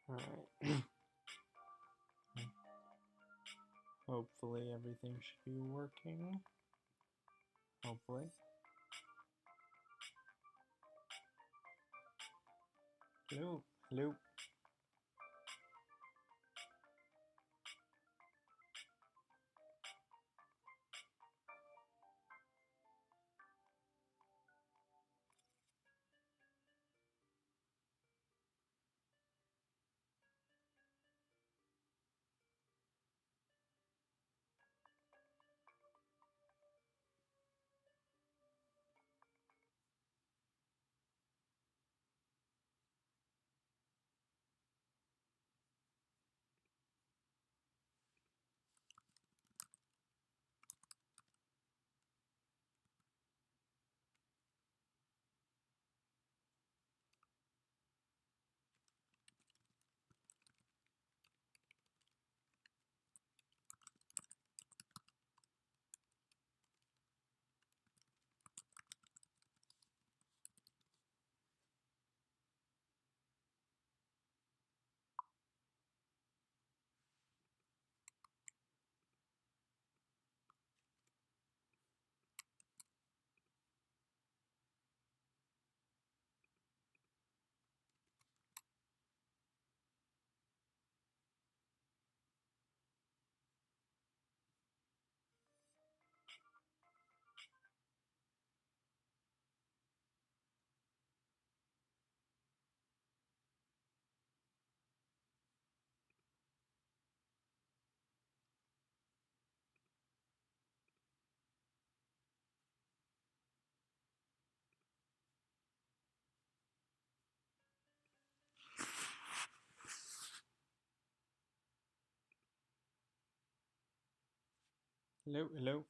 Alright. Hopefully everything should be working. Hopefully. Hello? Hello? Hello? Hello?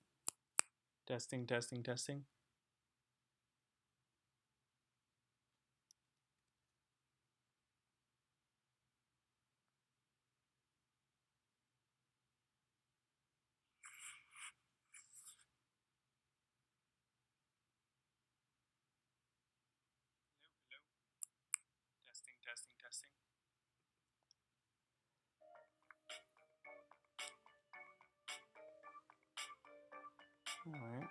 Testing, testing, testing. Hello? Hello? Testing, testing, testing. Alright.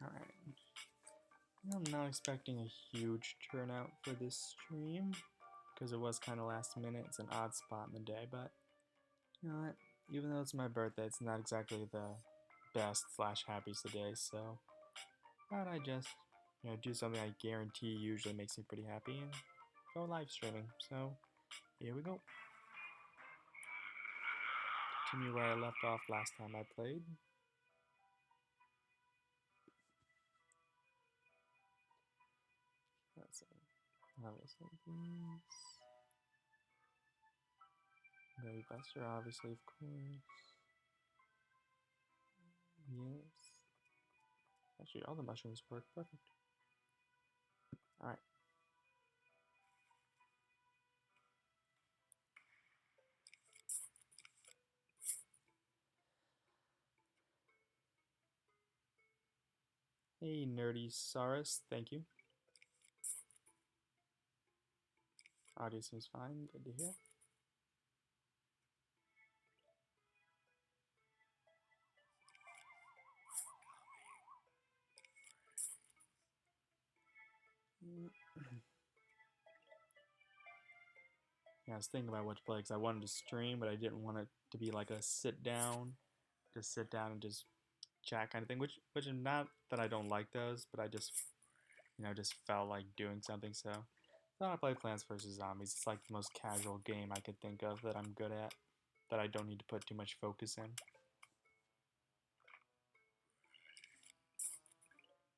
Alright. I'm not expecting a huge turnout for this stream because it was kind of last minute. It's an odd spot in the day, but you know what? Even though it's my birthday, it's not exactly the best slash happiest of days, so thought I'd just, do something I guarantee usually makes me pretty happy and go live streaming. So here we go. Continue where I left off last time I played. Let's see. Obviously, these. Grave Buster, obviously, of course. Yes. Actually, all the mushrooms work perfect. Alright. Hey, Nerdy Saurus, thank you. Audio seems fine, good to hear. Yeah, I was thinking about what to play because I wanted to stream, but I didn't want it to be like a sit down, just sit down and just chat kind of thing. Which is not that I don't like those, but I just just felt like doing something. So I thought I'd play Plants vs Zombies. It's like the most casual game I could think of that I'm good at, that I don't need to put too much focus in.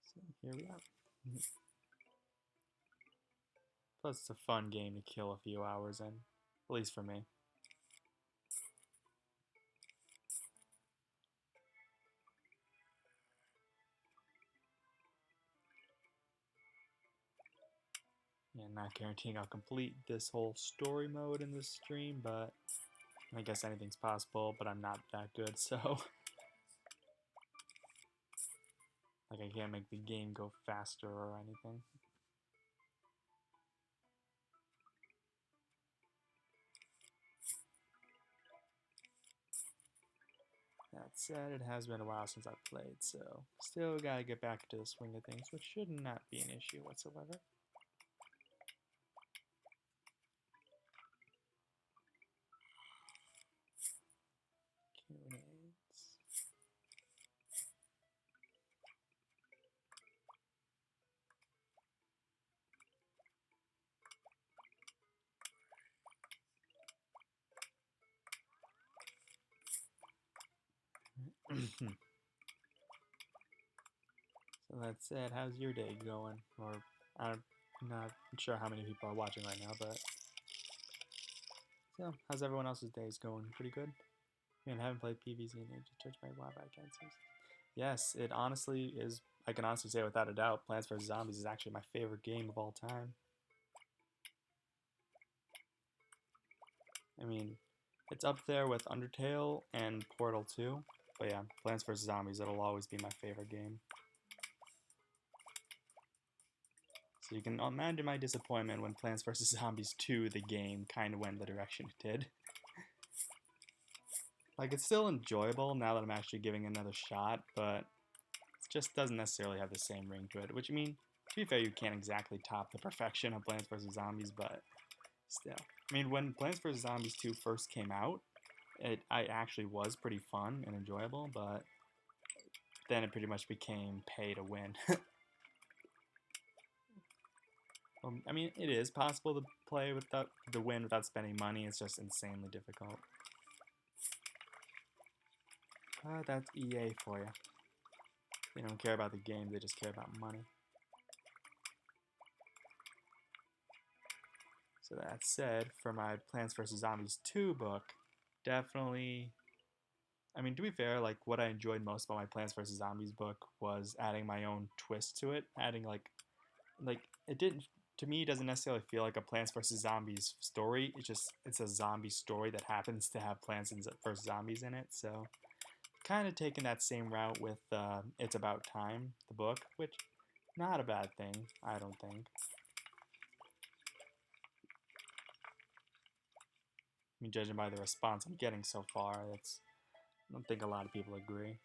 So here we are. Plus, it's a fun game to kill a few hours in, at least for me. Yeah, not guaranteeing I'll complete this whole story mode in this stream, but I guess anything's possible, but I'm not that good, so like I can't make the game go faster or anything. That said, it has been a while since I've played, so still gotta get back into the swing of things, which should not be an issue whatsoever. Grenades. So that said, how's your day going? Or I'm not sure how many people are watching right now, but so how's everyone else's days going? Pretty good? Man, I haven't played PvZ in ages. Judge by Wi-Fi can't see. Yes, it honestly is. I can honestly say without a doubt, Plants vs Zombies is actually my favorite game of all time. I mean, it's up there with Undertale and Portal 2. But yeah, Plants vs Zombies, it'll always be my favorite game. So you can imagine my disappointment when Plants vs Zombies 2, the game, kind of went the direction it did. Like, it's still enjoyable now that I'm actually giving it another shot, but it just doesn't necessarily have the same ring to it. Which, I mean, to be fair, you can't exactly top the perfection of Plants vs Zombies, but still. I mean, when Plants vs. Zombies 2 first came out, I actually was pretty fun and enjoyable, but then it pretty much became pay to win. I mean, it is possible to play without the win without spending money. It's just insanely difficult. That's EA for you. They don't care about the game; they just care about money. So that said, for my Plants vs. Zombies 2 book, definitely. I mean, to be fair, like what I enjoyed most about my Plants vs. Zombies book was adding my own twist to it, adding like it didn't to me it doesn't necessarily feel like a Plants vs Zombies story. It's a zombie story that happens to have Plants vs Zombies in it. So kind of taking that same route with It's About Time, the book, which not a bad thing, I don't think. I mean, judging by the response I'm getting so far, I don't think a lot of people agree.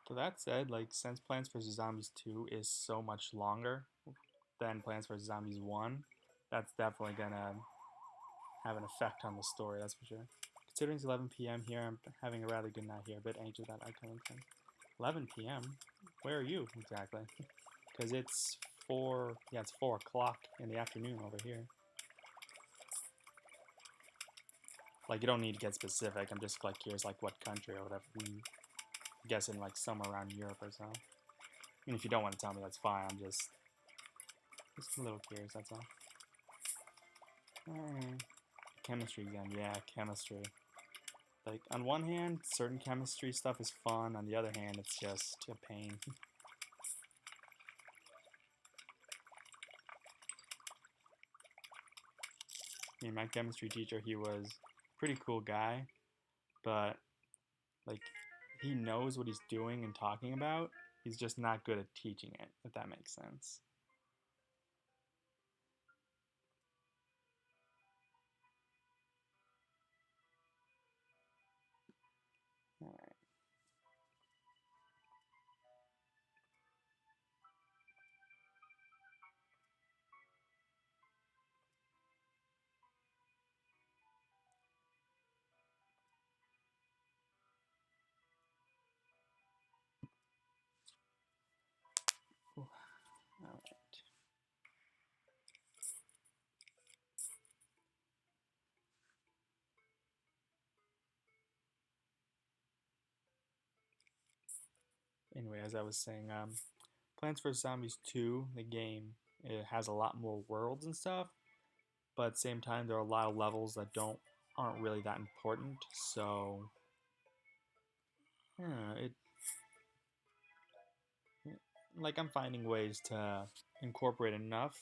So that said, like since Plants vs Zombies 2 is so much longer than Plants vs Zombies 1, that's definitely gonna have an effect on the story, that's for sure. Considering it's 11 p.m. here, I'm having a rather good night here, a bit anxious about upcoming things. 11 p.m.? Where are you exactly? Because it's 4 o'clock in the afternoon over here. Like, you don't need to get specific, I'm just like curious, like what country or whatever. I'm guessing like somewhere around Europe or so. I mean, if you don't want to tell me, that's fine, I'm just a little curious, that's all. Chemistry again, yeah, chemistry. Like, on one hand, certain chemistry stuff is fun, on the other hand, it's just a pain. I mean, my chemistry teacher, he was a pretty cool guy, but, like, he knows what he's doing and talking about, he's just not good at teaching it, if that makes sense. Alright. Alright. Anyway, as I was saying, Plants vs Zombies 2, the game, it has a lot more worlds and stuff, but at the same time there are a lot of levels that aren't really that important. So yeah, like I'm finding ways to incorporate enough,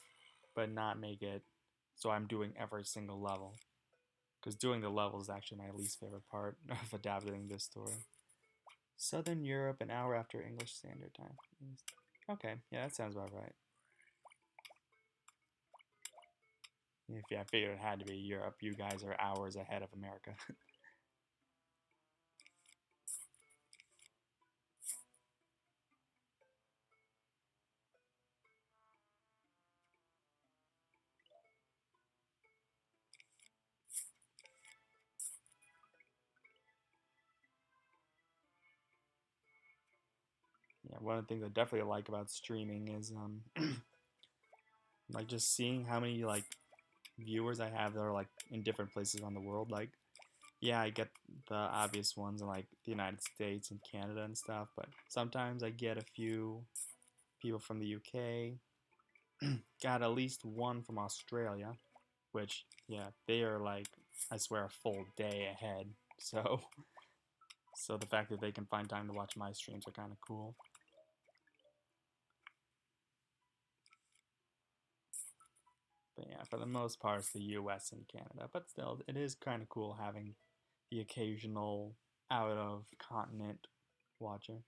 but not make it so I'm doing every single level. Because doing the level is actually my least favorite part of adapting this story. Southern Europe, an hour after English Standard Time. Okay, yeah, that sounds about right. I figured it had to be Europe. You guys are hours ahead of America. Yeah, one of the things I definitely like about streaming is like just seeing how many like viewers I have that are like in different places around the world. Like, yeah, I get the obvious ones in like the United States and Canada and stuff, but sometimes I get a few people from the UK. Got at least one from Australia, which yeah, they are like I swear a full day ahead. So so the fact that they can find time to watch my streams are kind of cool. But yeah, for the most part, it's the U.S. and Canada. But still, it is kind of cool having the occasional out of continent watcher.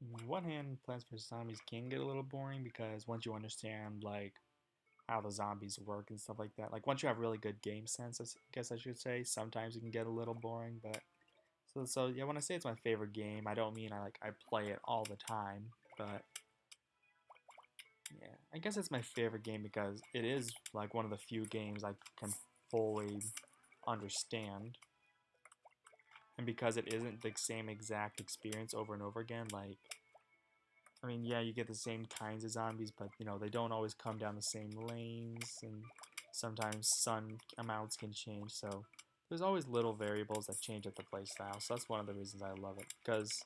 On one hand, Plants vs Zombies can get a little boring because once you understand like how the zombies work and stuff like that, like once you have really good game sense, I guess I should say, sometimes it can get a little boring. But so yeah, when I say it's my favorite game, I don't mean I play it all the time, but yeah, I guess it's my favorite game because it is like one of the few games I can fully understand, and because it isn't the same exact experience over and over again. Like, I mean, yeah, you get the same kinds of zombies, but they don't always come down the same lanes, and sometimes sun amounts can change. So there's always little variables that change at the playstyle. So that's one of the reasons I love it. Because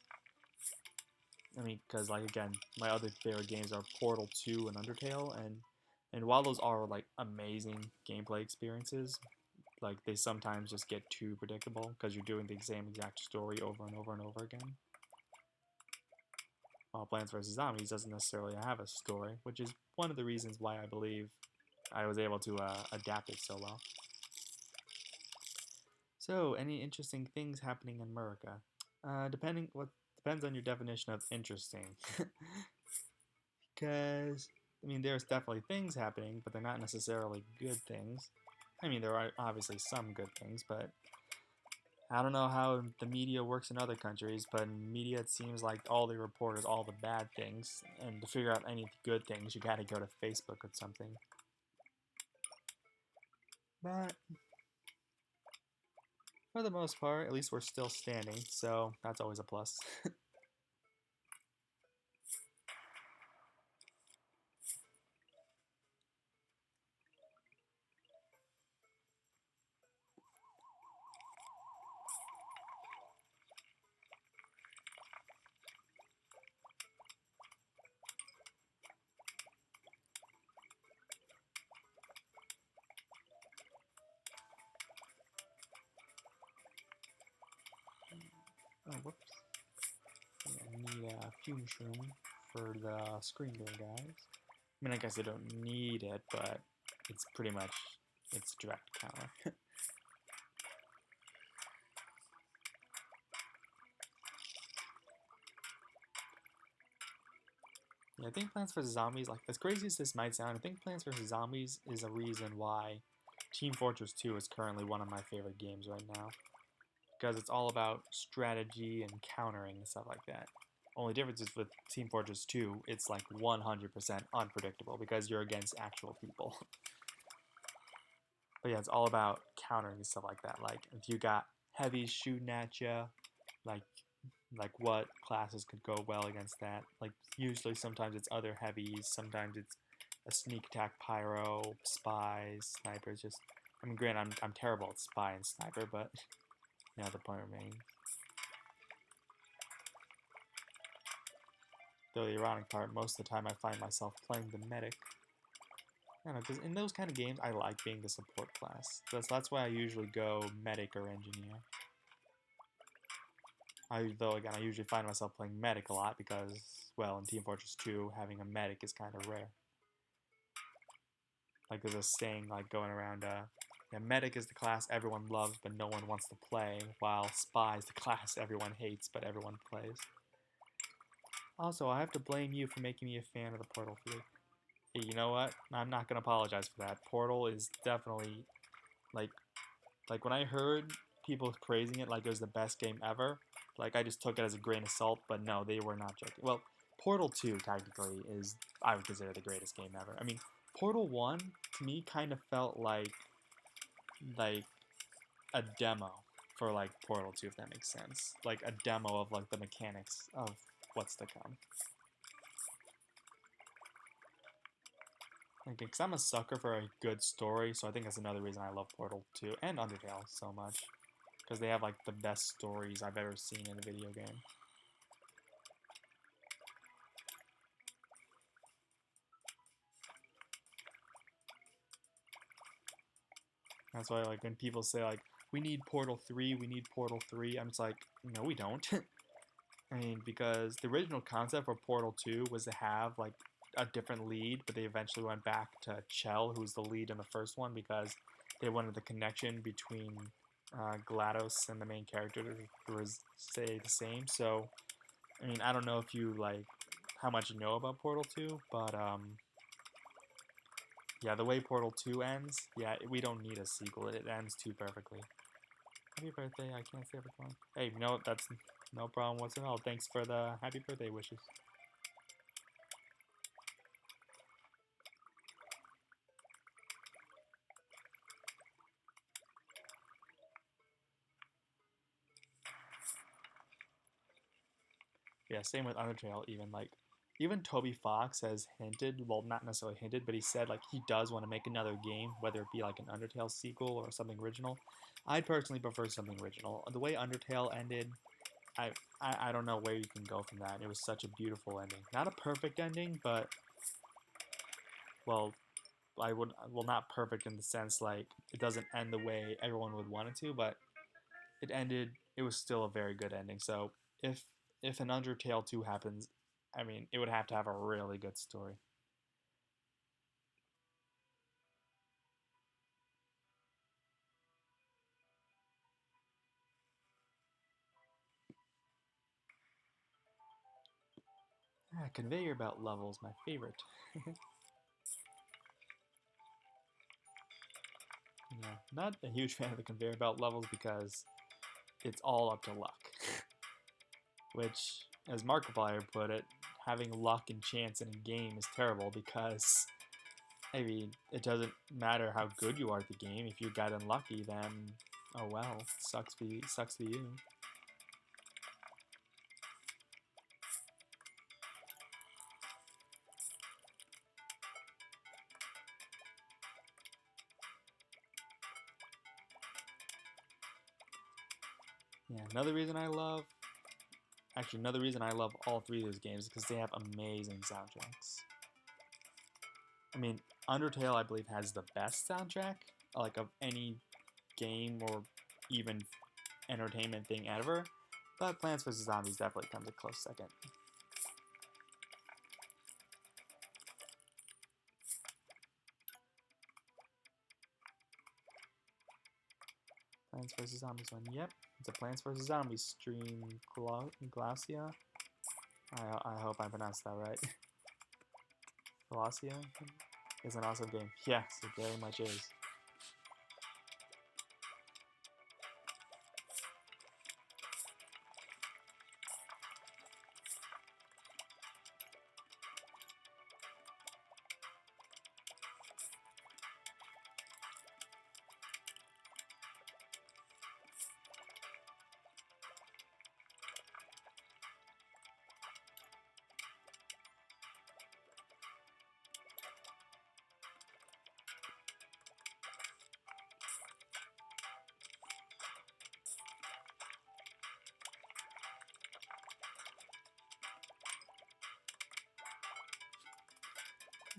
like again, my other favorite games are Portal 2 and Undertale, and while those are like amazing gameplay experiences, like they sometimes just get too predictable because you're doing the same exact story over and over and over again. While Plants vs Zombies doesn't necessarily have a story, which is one of the reasons why I believe I was able to adapt it so well. So, any interesting things happening in America? Depends on your definition of interesting. Because I mean, there's definitely things happening, but they're not necessarily good things. I mean, there are obviously some good things, but I don't know how the media works in other countries, but in media it seems like all they report is all the bad things, and to figure out any good things, you gotta go to Facebook or something. But for the most part, at least we're still standing, so that's always a plus. Oh, whoops. Yeah, I need a fume shroom for the screen door guys. I mean, I guess I don't need it, but it's pretty much it's direct counter. Yeah, I think Plants vs. Zombies, like, as crazy as this might sound, I think Plants vs. Zombies is a reason why Team Fortress 2 is currently one of my favorite games right now. Because it's all about strategy and countering and stuff like that. Only difference is with Team Fortress 2, it's like 100% unpredictable because you're against actual people. But yeah, it's all about countering and stuff like that. Like, if you got heavies shooting at you, like what classes could go well against that. Like, usually sometimes it's other heavies, sometimes it's a sneak attack pyro, spies, snipers. Just, I mean, granted, I'm terrible at spy and sniper, but you know, the point remains. Though the ironic part, most of the time I find myself playing the medic. I don't know, because in those kind of games, I like being the support class. That's why I usually go medic or engineer. Though again, I usually find myself playing medic a lot because, well, in Team Fortress 2, having a medic is kind of rare. Like, there's a saying like going around, yeah, medic is the class everyone loves but no one wants to play, while spy is the class everyone hates but everyone plays. Also, I have to blame you for making me a fan of the Portal 3. Hey, you know what? I'm not gonna apologize for that. Portal is definitely, like when I heard people praising it like it was the best game ever, like, I just took it as a grain of salt, but no, they were not joking. Well, Portal 2 technically is, I would consider, the greatest game ever. I mean, Portal 1 to me kind of felt like a demo for like Portal 2, if that makes sense. Like a demo of like the mechanics of what's to come. Because I'm a sucker for a good story, so I think that's another reason I love Portal 2 and Undertale so much. Because they have like the best stories I've ever seen in a video game. That's why, like, when people say like, we need Portal 3, we need Portal 3, I'm just like, no we don't. I mean, because the original concept for Portal 2 was to have like a different lead, but they eventually went back to Chell, who was the lead in the first one, because they wanted the connection between GLaDOS and the main character to stay the same. So, I mean, I don't know if you like how much you know about Portal 2, but yeah, the way Portal 2 ends, yeah, we don't need a sequel. It ends too perfectly. Happy birthday, I can't say everything. Hey, no, that's no problem whatsoever. Thanks for the happy birthday wishes. Yeah, same with Undertale, even. Like, even Toby Fox has hinted, well, not necessarily hinted, but he said, like, he does want to make another game, whether it be, like, an Undertale sequel or something original. I personally prefer something original. The way Undertale ended, I don't know where you can go from that. It was such a beautiful ending. Not a perfect ending, but, well, well, not perfect in the sense, like, it doesn't end the way everyone would want it to, but it was still a very good ending. So, if an Undertale 2 happens, I mean, it would have to have a really good story. Conveyor belt level is my favorite. Yeah, not a huge fan of the conveyor belt levels because it's all up to luck. Which, as Markiplier put it, having luck and chance in a game is terrible because, I mean, it doesn't matter how good you are at the game. If you got unlucky, then, oh well, sucks for you. Sucks for you. Yeah, another reason I love all three of those games is because they have amazing soundtracks. I mean, Undertale, I believe, has the best soundtrack, like, of any game or even entertainment thing ever, but Plants vs. Zombies definitely comes a close second. Plants vs. Zombies one, yep, it's a Plants vs. Zombies stream, Glaucia. I hope I pronounced that right. Velocia is an awesome game. Yes, it very much is.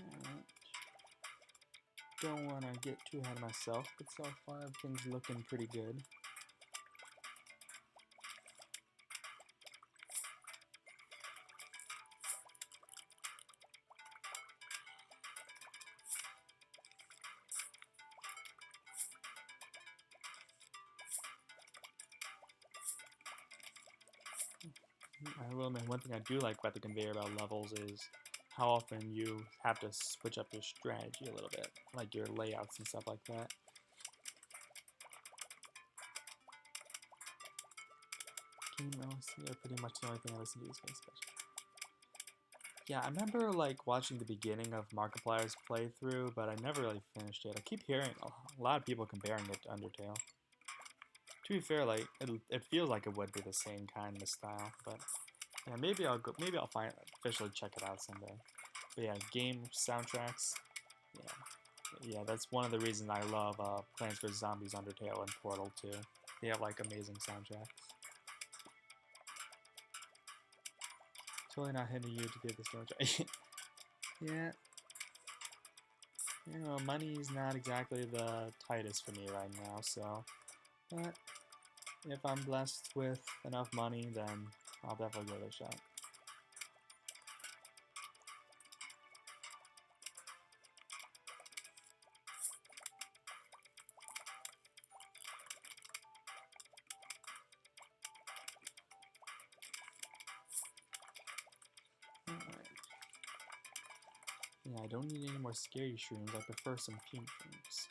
Alright. Don't want to get too ahead of myself, but so far everything's looking pretty good. I will admit, one thing I do like about the conveyor belt levels is how often you have to switch up your strategy a little bit, like your layouts and stuff like that. Game OC are pretty much the only thing I listen to these days. Yeah, I remember like watching the beginning of Markiplier's playthrough, but I never really finished it. I keep hearing a lot of people comparing it to Undertale. To be fair, like it feels like it would be the same kind of style, but yeah, maybe I'll officially check it out someday. But yeah, game soundtracks, yeah, that's one of the reasons I love Plants vs Zombies, Undertale, and Portal 2. They have like amazing soundtracks. Totally not hitting you to give this game a try. Yeah. You know, money's not exactly the tightest for me right now, so. But if I'm blessed with enough money, then I'll definitely give it a shot. Alright. Yeah, I don't need any more scary shrooms. I prefer some fume shrooms.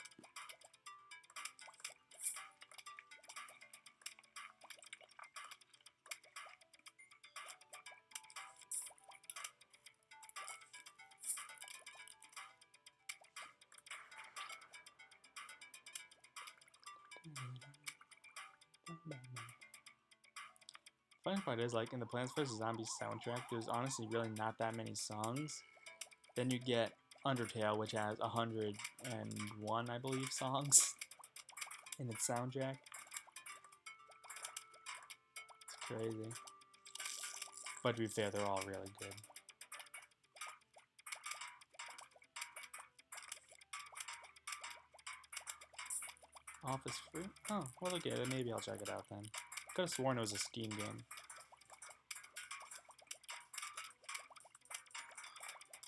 Funny part is, like, in the Plants vs. Zombies soundtrack, there's honestly really not that many songs. Then you get Undertale, which has 101, I believe, songs in its soundtrack. It's crazy. But to be fair, they're all really good. Office free? Oh, well, okay, then maybe I'll check it out then. Could have sworn it was a Steam game.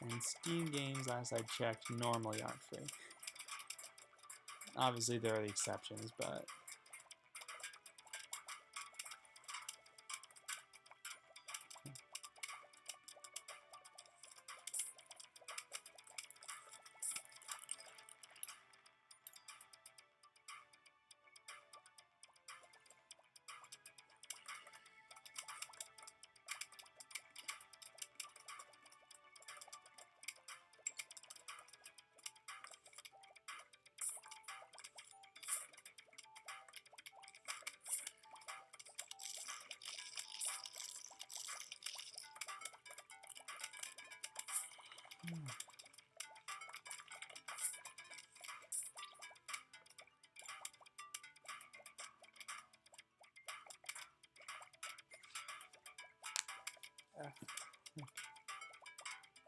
And Steam games, last I checked, normally aren't free. Obviously, there are the exceptions, but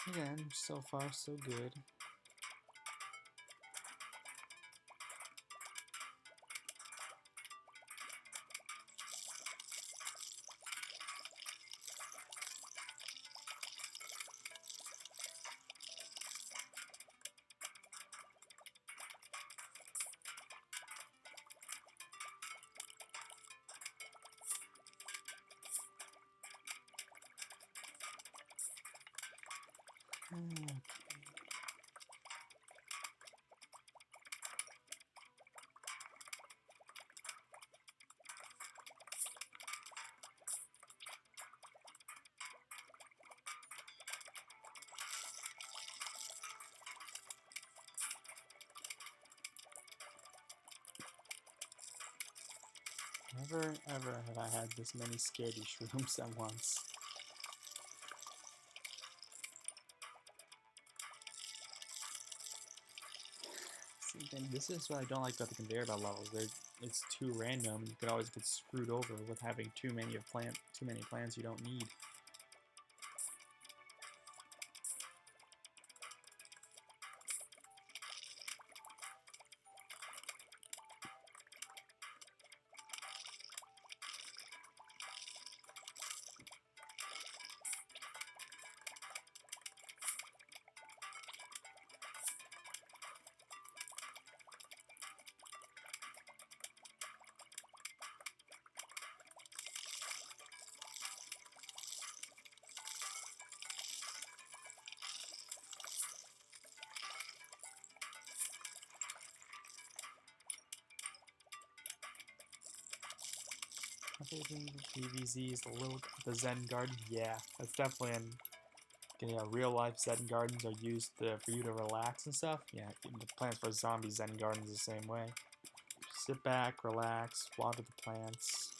again, so far so good. Okay. Never ever have I had this many scaredy shrooms at once. See, then this is what I don't like about the conveyor belt levels. It's too random. You could always get screwed over with having too many plants you don't need. My favorite PVZ is the Zen Garden. Yeah, that's definitely an. Yeah, real life Zen gardens are used for you to relax and stuff. Yeah, the Plants vs Zombies Zen gardens the same way. Sit back, relax, water the plants.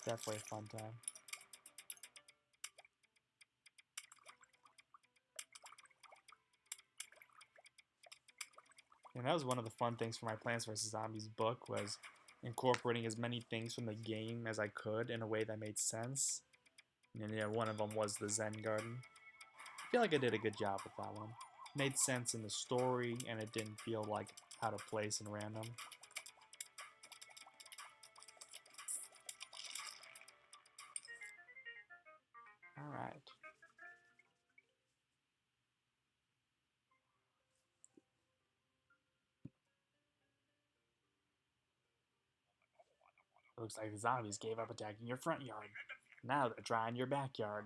Definitely a fun time. And that was one of the fun things for my Plants vs Zombies book was incorporating as many things from the game as I could in a way that made sense. And yeah, one of them was the Zen garden. I feel like I did a good job with that one. Made sense in the story, and it didn't feel like out of place and random. Alright. It looks like the zombies gave up attacking your front yard. Now they're trying your backyard.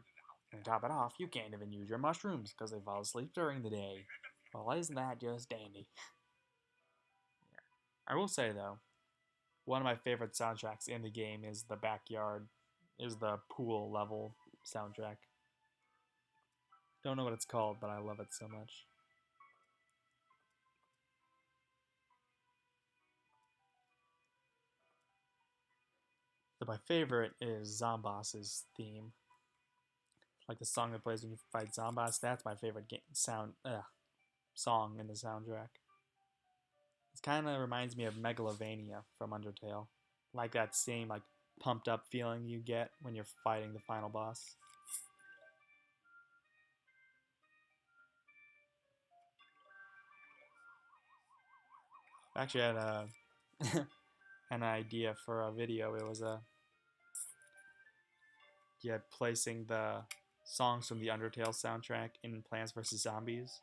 And to top it off, you can't even use your mushrooms because they fall asleep during the day. Well, isn't that just dandy? Yeah. I will say, though, one of my favorite soundtracks in the game is the backyard, is the pool level soundtrack. Don't know what it's called, but I love it so much. So my favorite is Zomboss's theme. Like the song that plays when you fight Zomboss, that's my favorite song in the soundtrack. It kind of reminds me of Megalovania from Undertale. Like that same like pumped up feeling you get when you're fighting the final boss. I actually had an idea for a video. It was placing the songs from the Undertale soundtrack in Plants vs Zombies.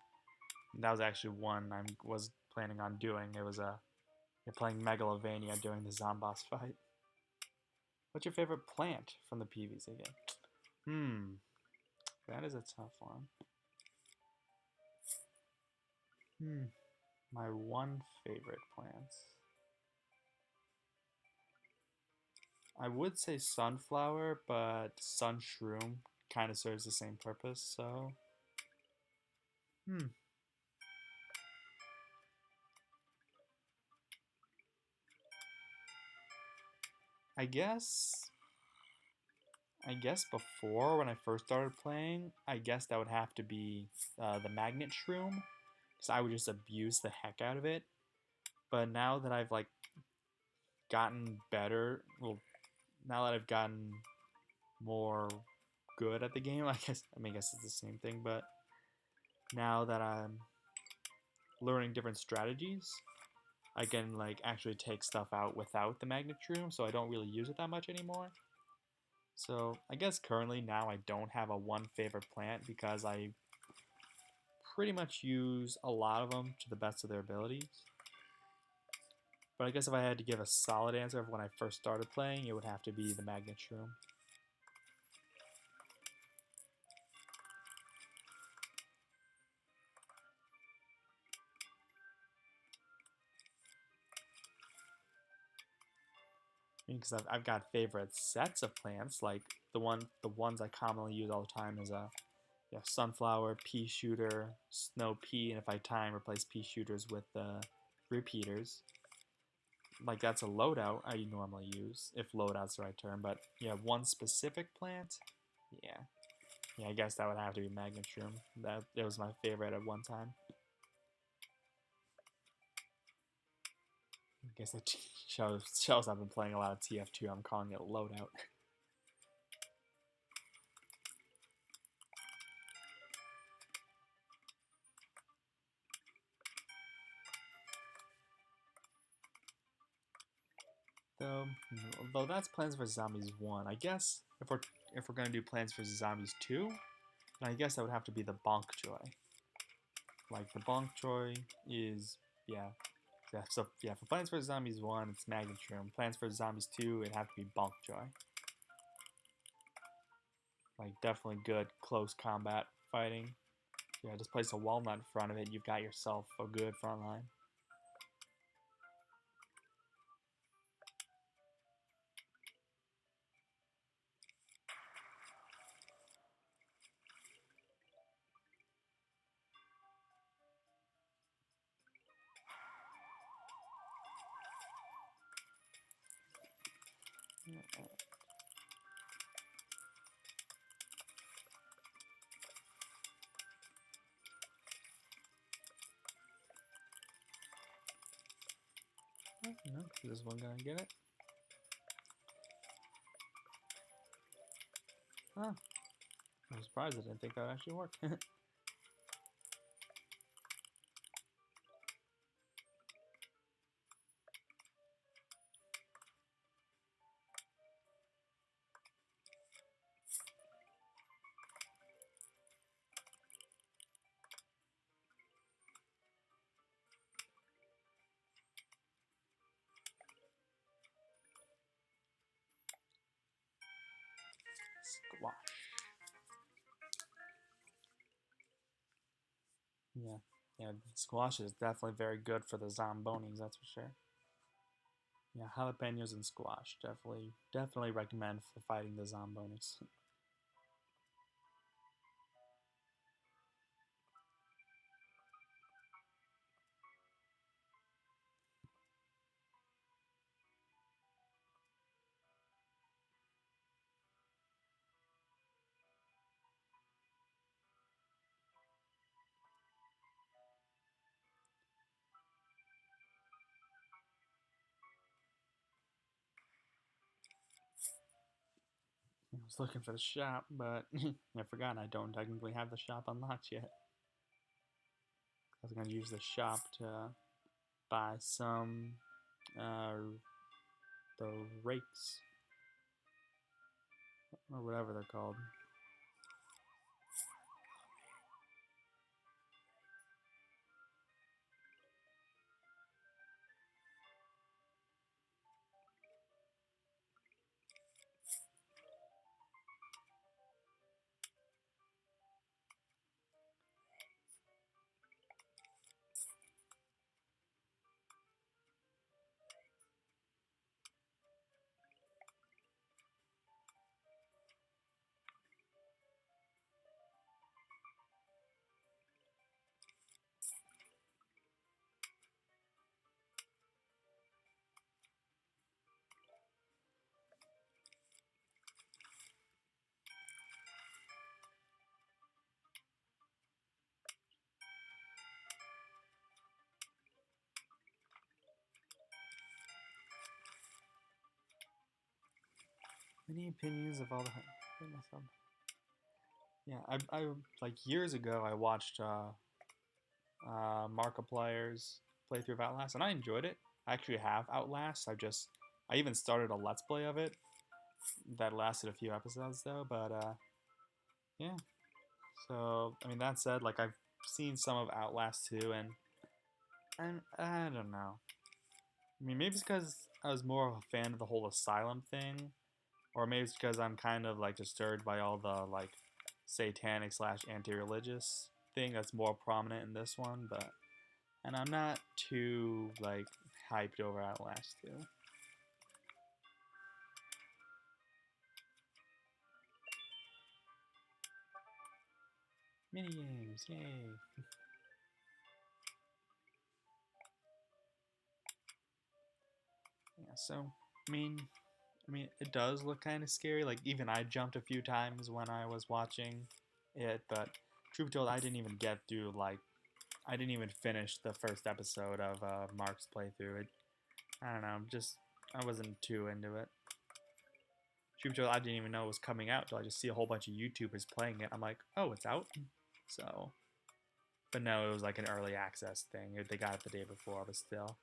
And that was actually one I was planning on doing. It was you're playing Megalovania during the Zomboss fight. What's your favorite plant from the PVZ game? That is a tough one. My one favorite plant. I would say sunflower, but sunshroom kind of serves the same purpose, so. I guess. I guess before, when I first started playing, I guess that would have to be the magnet shroom, because I would just abuse the heck out of it. But now that I've like gotten better, well, now that I've gotten more good at the game, I guess it's the same thing, but now that I'm learning different strategies, I can like actually take stuff out without the magnet shroom, so I don't really use it that much anymore. So I guess currently now I don't have a one favorite plant because I pretty much use a lot of them to the best of their abilities. But I guess if I had to give a solid answer of when I first started playing, it would have to be the magnet shroom. Because I've got favorite sets of plants, like the ones I commonly use all the time is sunflower, pea shooter, snow pea, and if I time, replace pea shooters with repeaters. like that's a loadout I normally use, if loadout's the right term, but yeah, one specific plant, yeah. Yeah, I guess that would have to be Magnet Shroom. That it was my favorite at one time. I guess it shows I've been playing a lot of TF2, I'm calling it loadout. Though that's Plants vs Zombies 1. I guess if we're gonna do Plants vs Zombies 2, then I guess that would have to be the Bonk Joy. Like the Bonk Joy is so yeah, for Plants vs Zombies 1 it's Magnet Shroom. Plants vs Zombies 2 it'd have to be Bonk Joy. Like definitely good close combat fighting. Yeah, just place a walnut in front of it, you've got yourself a good front line. No, this one gonna get it. Oh, I'm surprised I didn't think that would actually work. Squash. Yeah, squash is definitely very good for the zombonis, that's for sure. Yeah, jalapenos and squash, definitely recommend for fighting the zombonis. I was looking for the shop, but I forgot I don't technically have the shop unlocked yet. I was gonna use the shop to buy some the rakes or whatever they're called. Any opinions of all the yeah, I like years ago I watched Markiplier's playthrough of Outlast and I enjoyed it. I actually have Outlast. I even started a Let's Play of it that lasted a few episodes though, but yeah. So I mean that said, like I've seen some of Outlast too, and I don't know. I mean maybe it's because I was more of a fan of the whole asylum thing, or maybe it's because I'm kind of like disturbed by all the like satanic slash anti-religious thing that's more prominent in this one, but and I'm not too like hyped over Outlast 2. Mini games, yay! Yeah, so I mean, it does look kind of scary. Like even I jumped a few times when I was watching it, but truth be told, I didn't even get through I didn't even finish the first episode of Mark's playthrough. I don't know, just I wasn't too into it. Truth be told, I didn't even know it was coming out till I just see a whole bunch of YouTubers playing it. I'm like, oh, it's out. So, but no, it was like an early access thing. They got it the day before, but still.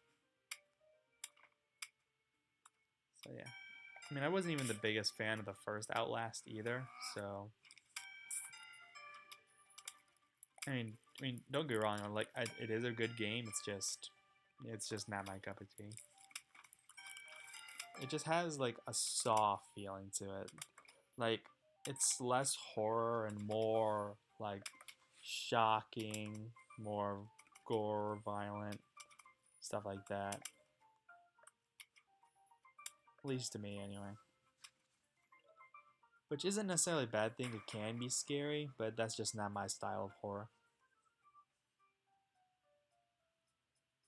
So yeah. I mean, I wasn't even the biggest fan of the first Outlast either, so I mean, don't get me wrong. It is a good game. It's just not my cup of tea. It just has like a soft feeling to it. Like it's less horror and more like shocking, more gore, violent stuff like that. At least to me, anyway. Which isn't necessarily a bad thing. It can be scary, but that's just not my style of horror.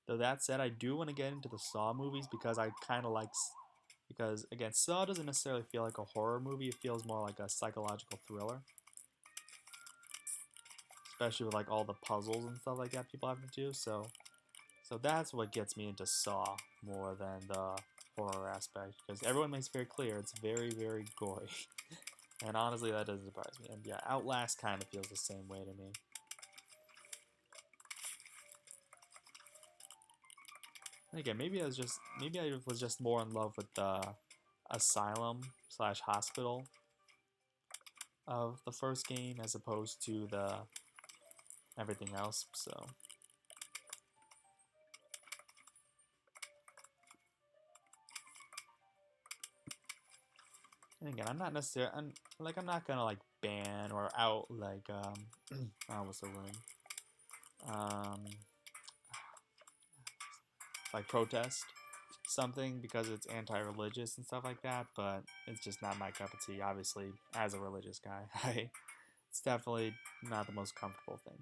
Though that said, I do want to get into the Saw movies because I kind of like. Because again, Saw doesn't necessarily feel like a horror movie. It feels more like a psychological thriller, especially with like all the puzzles and stuff like that people have to do. So that's what gets me into Saw more than the horror aspect. Because everyone makes very clear it's very very gory, and honestly, that doesn't surprise me. And yeah, Outlast kind of feels the same way to me. And again, maybe I was just more in love with the asylum slash hospital of the first game as opposed to the everything else. So and again, I'm not necessarily I'm not gonna like ban or out oh, what's the word um like protest something because it's anti-religious and stuff like that, but it's just not my cup of tea. Obviously, as a religious guy, it's definitely not the most comfortable thing.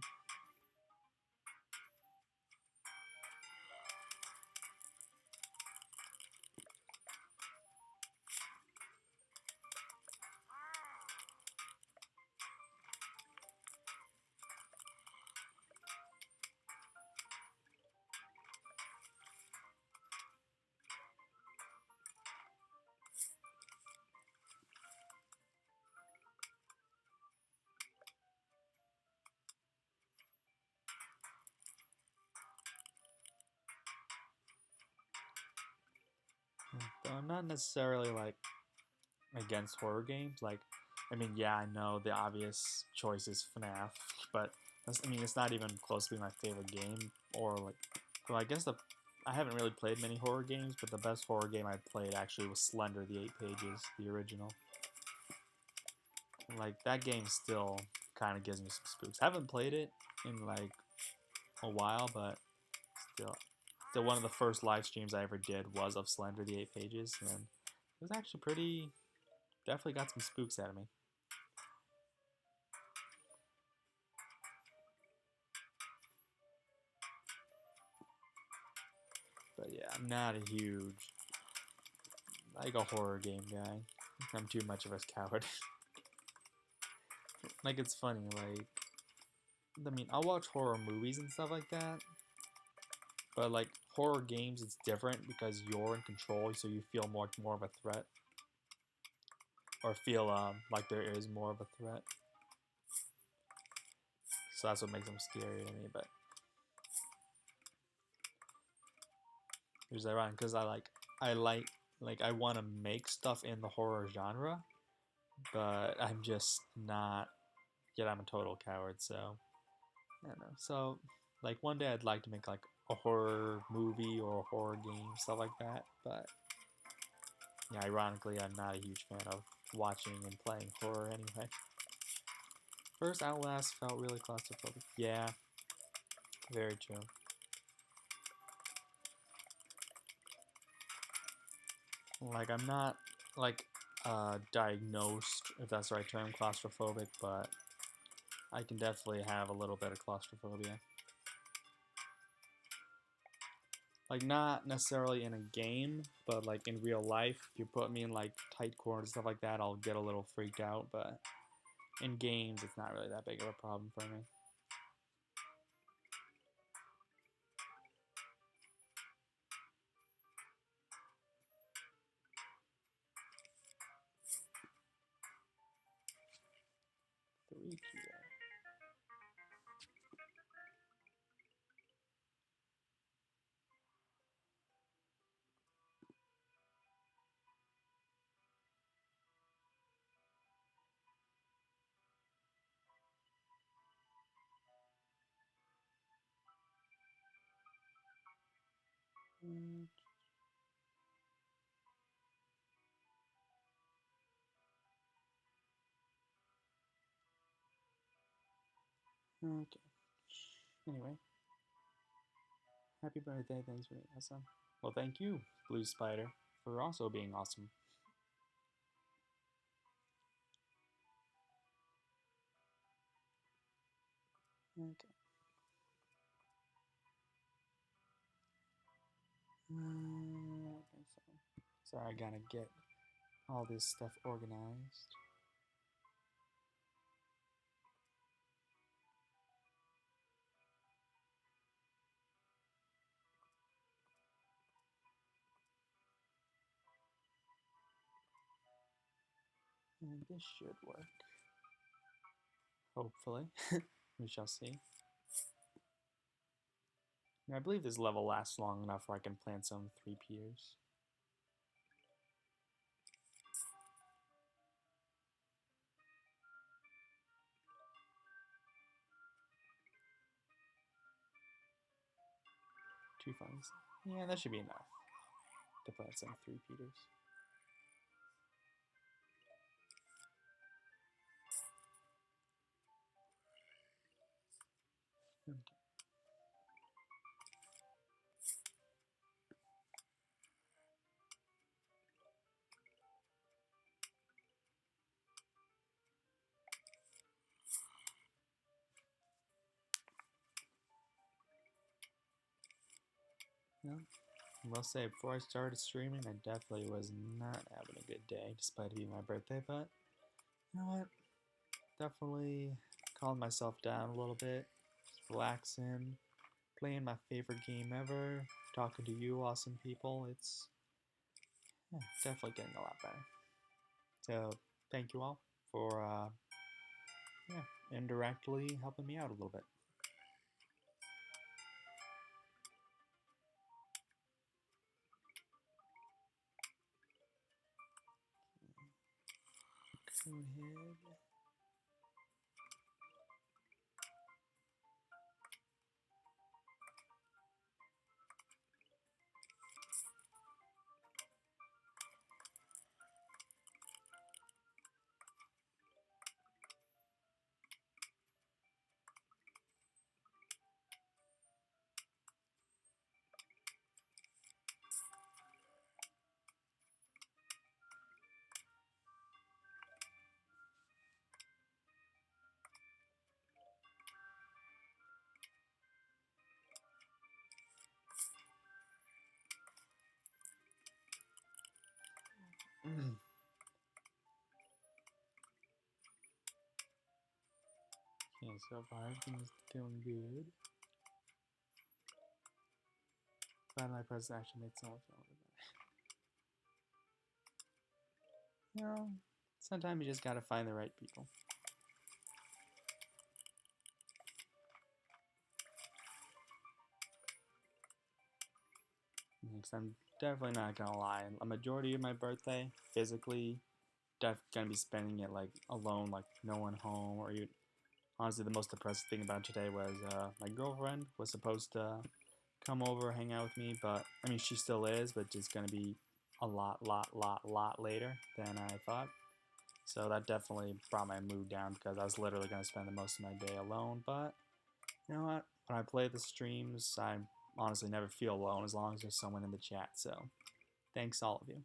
Though I'm not necessarily like against horror games. Like, I mean, yeah, I know the obvious choice is FNAF, but I mean, it's not even close to being my favorite game. Or like, well, I guess I haven't really played many horror games, but the best horror game I played actually was Slender: The Eight Pages, the original. Like that game still kind of gives me some spooks. I haven't played it in like a while, but still, still one of the first live streams I ever did was of Slender: The Eight Pages, and it was actually pretty. Definitely got some spooks out of me. But yeah, I'm not a huge like a horror game guy. I'm too much of a coward. Like it's funny, like I mean, I'll watch horror movies and stuff like that, but like horror games, it's different because you're in control, so you feel more of a threat, or feel like there is more of a threat. So that's what makes them scary to me. But it's ironic because I like I want to make stuff in the horror genre, but I'm just not. Yet I'm a total coward, so I don't know. So, like one day I'd like to make like a horror movie or a horror game, stuff like that. But yeah, ironically, I'm not a huge fan of watching and playing horror anyway. First Outlast felt really claustrophobic. Yeah, very true. Like I'm not like diagnosed, if that's the right term, claustrophobic, but I can definitely have a little bit of claustrophobia. Like, not necessarily in a game, but like in real life. If you put me in like tight corners and stuff like that, I'll get a little freaked out. But in games, it's not really that big of a problem for me. Three key. Okay. Anyway, happy birthday. Thanks for being awesome. Well, thank you, Blue Spider, for also being awesome. Okay. Okay, so I gotta get all this stuff organized. And this should work. Hopefully. We shall see. And I believe this level lasts long enough where I can plant some 3Peters. Two funds. Yeah, that should be enough to plant some 3Peters. Okay. Yeah. I will say, before I started streaming, I definitely was not having a good day, despite it being my birthday, but you know what? Definitely calmed myself down a little bit, just relaxing, playing my favorite game ever, talking to you awesome people. It's definitely getting a lot better. So, thank you all for indirectly helping me out a little bit. Conehead. Okay, so far everything's going good. Glad my presence actually made someone feel a little better. You know, sometimes you just gotta find the right people. Because I'm definitely not gonna lie. A majority of my birthday, physically, definitely gonna be spending it like alone, like no one home, or even honestly, the most depressing thing about today was my girlfriend was supposed to come over, hang out with me, but I mean, she still is, but just gonna be a lot later than I thought. So that definitely brought my mood down because I was literally gonna spend the most of my day alone. But you know what? When I play the streams, I honestly never feel alone as long as there's someone in the chat. So thanks, all of you.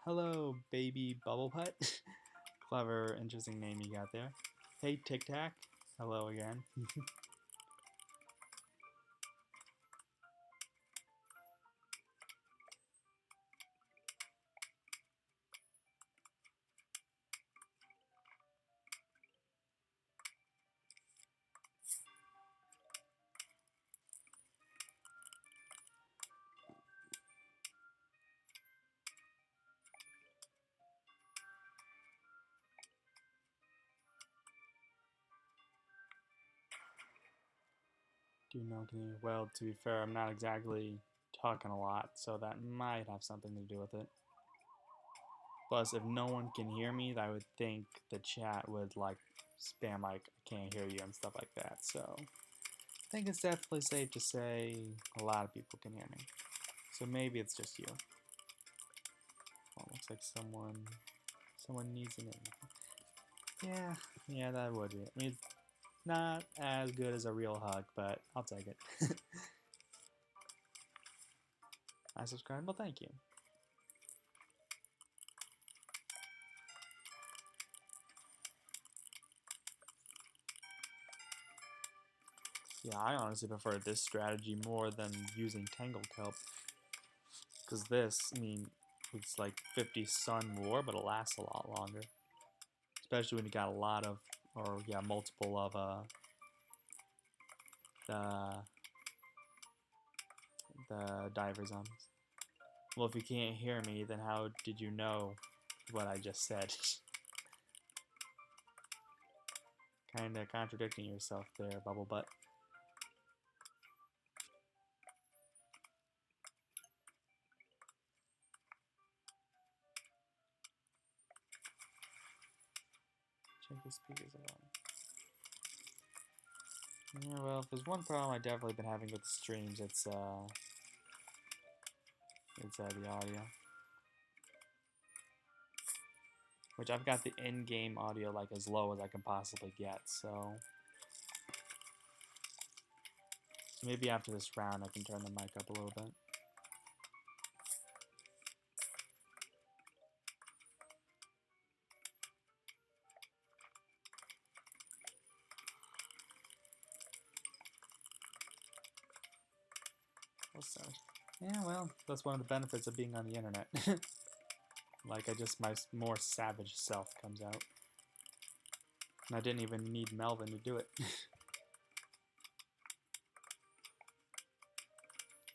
Hello, baby bubble putt. Clever, interesting name you got there. Hey, Tic Tac. Hello again. Do no Canadian. Well, to be fair, I'm not exactly talking a lot, so that might have something to do with it. Plus, if no one can hear me, I would think the chat would like spam like I can't hear you and stuff like that. So I think it's definitely safe to say a lot of people can hear me. So maybe it's just you. Oh, looks like someone needs an interview. Yeah, that would be it. I mean, it's not as good as a real hug, but I'll take it. I subscribe. Well, thank you. Yeah, I honestly prefer this strategy more than using Tangle Kelp. Because this, I mean, it's like 50 sun war, but it lasts a lot longer. Especially when you got a lot of, or yeah, multiple of the diver zombies. Well, if you can't hear me, then how did you know what I just said? Kinda contradicting yourself there, Bubble Butt. Check the speakers alone. Yeah, well, if there's one problem I've definitely been having with the streams, it's the audio. Which I've got the in-game audio like as low as I can possibly get, so maybe after this round I can turn the mic up a little bit. So, yeah, well, that's one of the benefits of being on the internet. Like, my more savage self comes out. And I didn't even need Melvin to do it.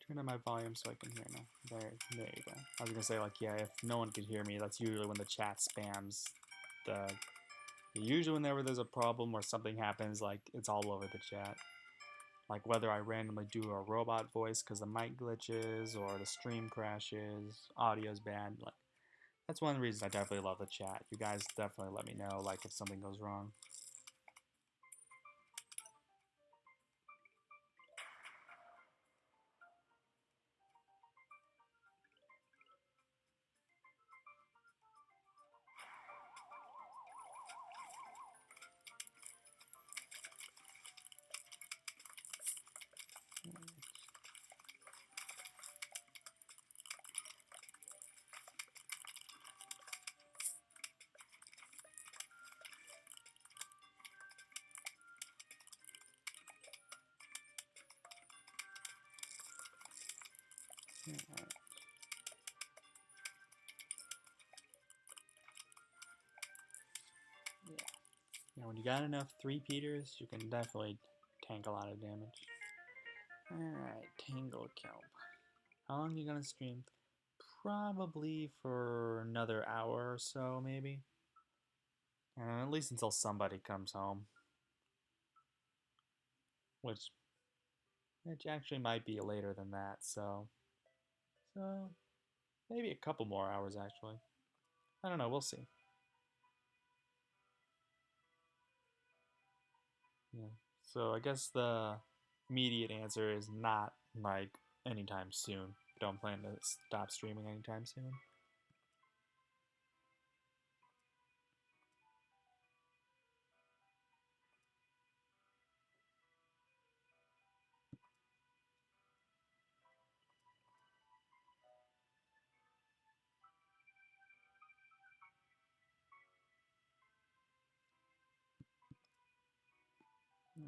Turn on my volume so I can hear now. There you go. I was gonna say, like, yeah, if no one could hear me, that's usually when the chat spams the... Usually whenever there's a problem or something happens, like, it's all over the chat. Like whether I randomly do a robot voice because the mic glitches or the stream crashes, audio's bad. Like that's one of the reasons I definitely love the chat. You guys definitely let me know like if something goes wrong. Yeah, when you got enough 3-peaters, you can definitely tank a lot of damage. Alright, Tangle Kelp. How long are you gonna stream? Probably for another hour or so, maybe. At least until somebody comes home. Which actually might be later than that, so maybe a couple more hours actually. I don't know, we'll see. Yeah. So I guess the immediate answer is not like anytime soon. Don't plan to stop streaming anytime soon.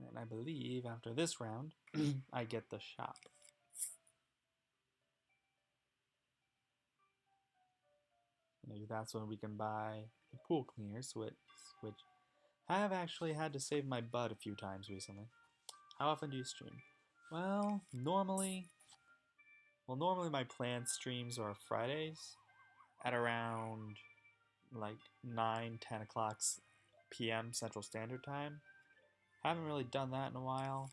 And I believe after this round, I get the shop. Maybe that's when we can buy the pool cleaners, which I have actually had to save my butt a few times recently. How often do you stream? Well, normally my planned streams are Fridays at around like 9-10 o'clock p.m. Central Standard Time. Haven't really done that in a while,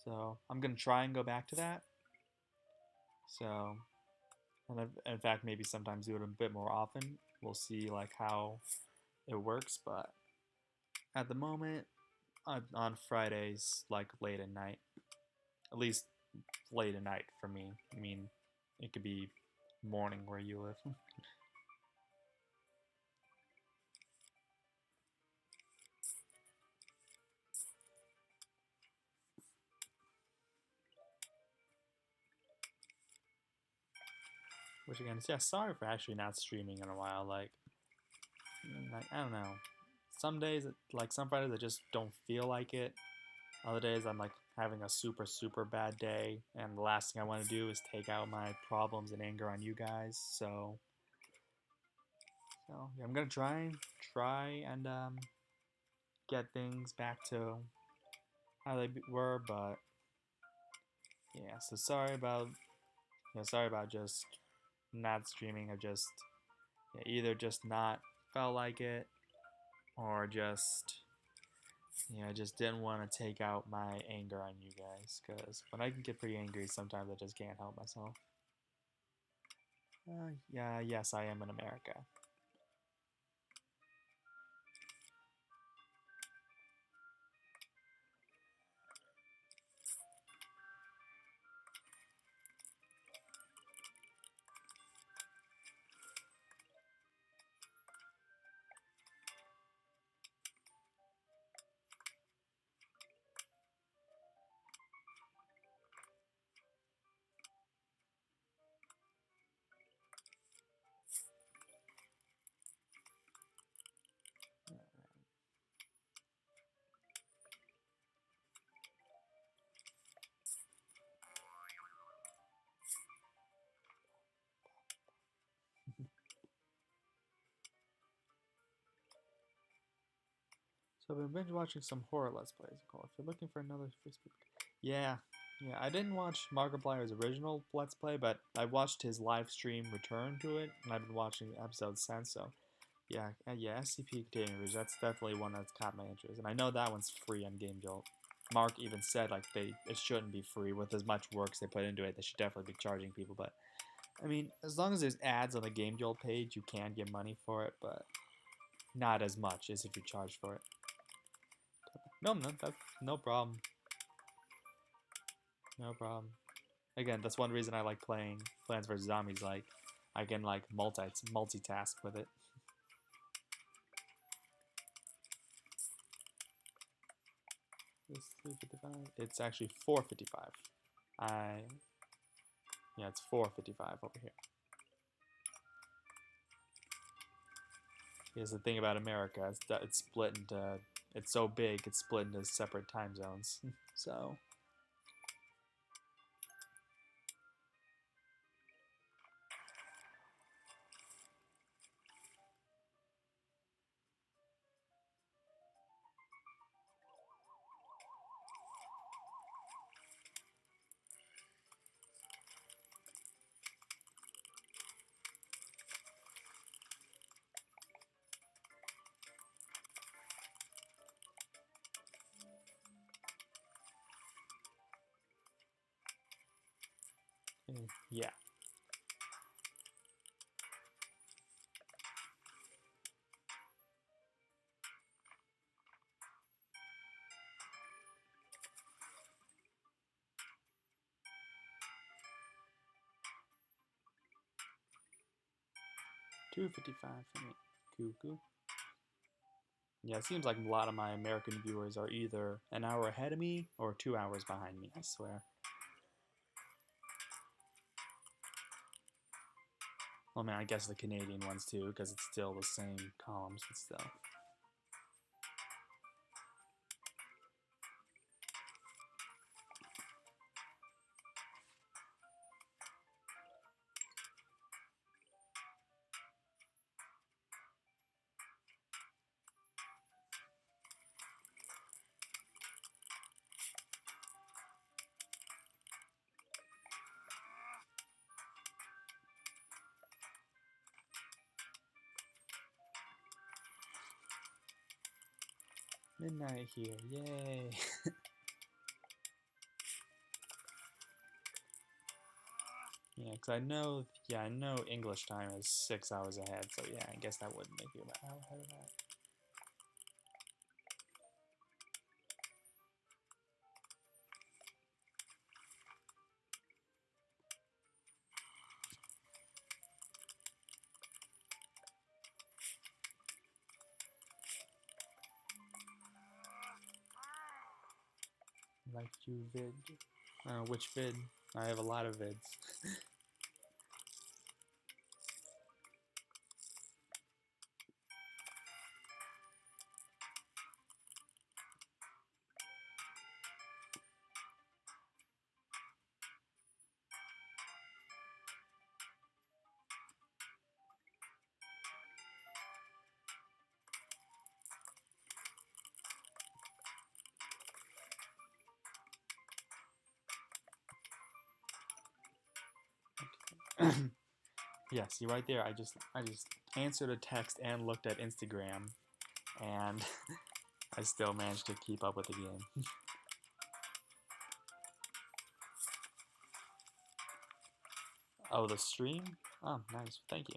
So I'm gonna try and go back to that. So, and in fact, maybe sometimes do it a bit more often. We'll see like how it works, but at the moment, on Fridays, like late at night, at least late at night for me. I mean, it could be morning where you live. Which again, yeah, sorry for actually not streaming in a while. Like I don't know. Some days, like some Fridays, I just don't feel like it. Other days, I'm like having a super bad day, and the last thing I want to do is take out my problems and anger on you guys. So yeah, I'm gonna try and get things back to how they were, but yeah. So sorry about just not streaming. I just either just not felt like it, or just I just didn't want to take out my anger on you guys, because when I can get pretty angry, sometimes I just can't help myself. Yeah, yes, I am in America. So I've been binge watching some horror Let's Plays. If you're looking for another Facebook, yeah, I didn't watch Markiplier's original Let's Play, but I watched his live stream return to it, and I've been watching the episodes since. So yeah, SCP Container Rouge. That's definitely one that's caught my interest, and I know that one's free on Game Jolt. Mark even said like it shouldn't be free with as much work they put into it. They should definitely be charging people, but I mean, as long as there's ads on the Game Jolt page, you can get money for it, but not as much as if you charge for it. No, that's no problem. No problem. Again, that's one reason I like playing Plants vs Zombies. Like, I can like multitask with it. It's 3:55. It's actually 4:55. It's 4:55 over here. Here's the thing about America: it's split into. It's so big, it's split into separate time zones. So. Yeah. $2.55 for me. Cuckoo. Yeah, it seems like a lot of my American viewers are either an hour ahead of me or 2 hours behind me, I swear. Well, I mean, I guess the Canadian ones too, because it's still the same columns and stuff. Midnight here, yay! Yeah, because I know English time is 6 hours ahead, so yeah, I guess that would make you about an hour ahead of that. Like you vid. Which vid? I have a lot of vids. Yeah, see right there, I just answered a text and looked at Instagram, and I still managed to keep up with the game. Oh, the stream? Oh, nice. Thank you.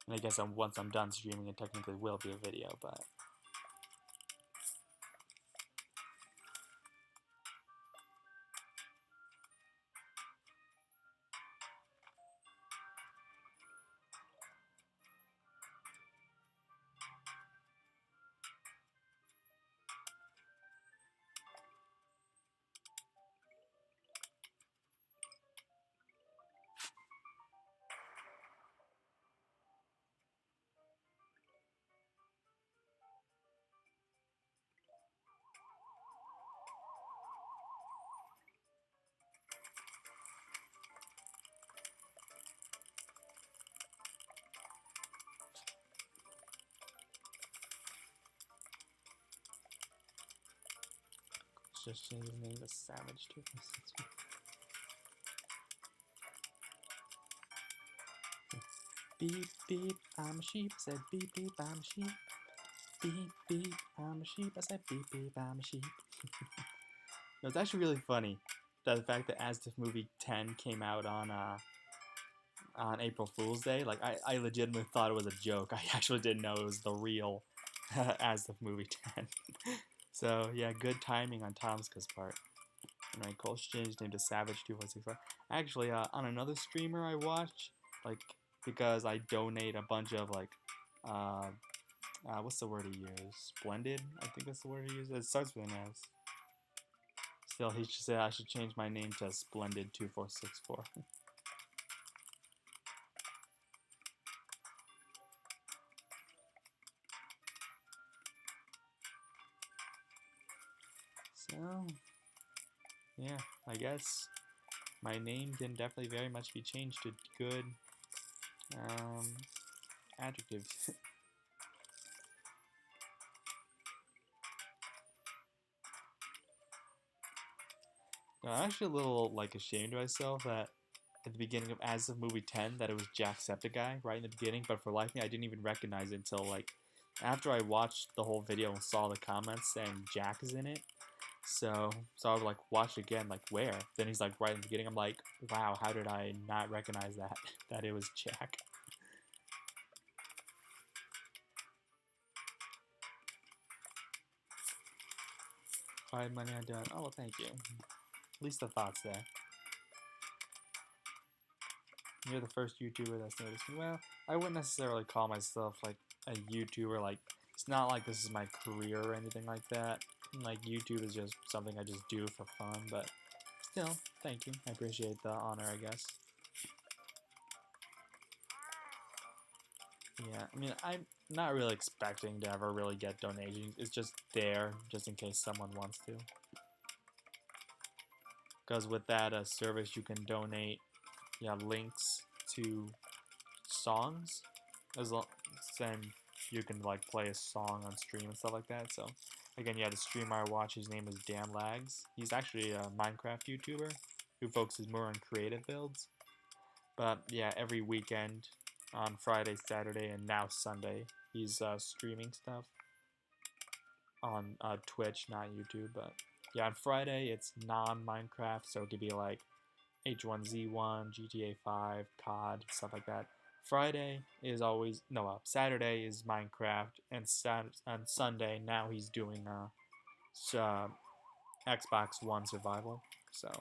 And I guess once I'm done streaming, it technically will be a video, but let's just change his name to Savage 246. Beep beep, I'm a sheep. I said beep beep, I'm a sheep. Beep beep, I'm a sheep. I said beep beep, I'm a sheep. No, it's actually really funny that the fact that As If Movie 10 came out on April Fool's Day. Like I legitimately thought it was a joke. I actually didn't know it was the real As If Movie 10. So yeah, good timing on Tomska's part. Alright, Cole changed name to Savage2464. Actually, on another streamer I watch, like, because I donate a bunch of, like, what's the word he used? Splendid? I think that's the word he used. It starts with an S. Still, he should say I should change my name to Splendid2464. So, yeah, I guess my name can definitely very much be changed to good adjectives. I'm actually a little like ashamed of myself that at the beginning of As If Movie 10 that it was Jacksepticeye right in the beginning, but for life me I didn't even recognize it until like after I watched the whole video and saw the comments saying Jack is in it. So I would like watch it again, like where? Then he's like right in the beginning. I'm like, wow, how did I not recognize that that it was Jack? Five money I done. Oh well, thank you. At least the thoughts there. You're the first YouTuber that's noticed me. Well, I wouldn't necessarily call myself like a YouTuber. Like, it's not like this is my career or anything like that. Like, YouTube is just something I just do for fun. But still, thank you. I appreciate the honor, I guess. Yeah, I mean, I'm not really expecting to ever really get donations. It's just there, just in case someone wants to. Because with that service, you can donate, yeah, links to songs, as long then you can like play a song on stream and stuff like that. So again, yeah, the streamer I watch, his name is Dan Lags. He's actually a Minecraft YouTuber who focuses more on creative builds. But yeah, every weekend on Friday, Saturday, and now Sunday, he's streaming stuff on Twitch, not YouTube. But yeah, on Friday it's non-Minecraft, so it could be like H1Z1, GTA 5, COD, stuff like that. Friday is always no. Saturday is Minecraft, and on Sunday now he's doing Xbox One Survival. So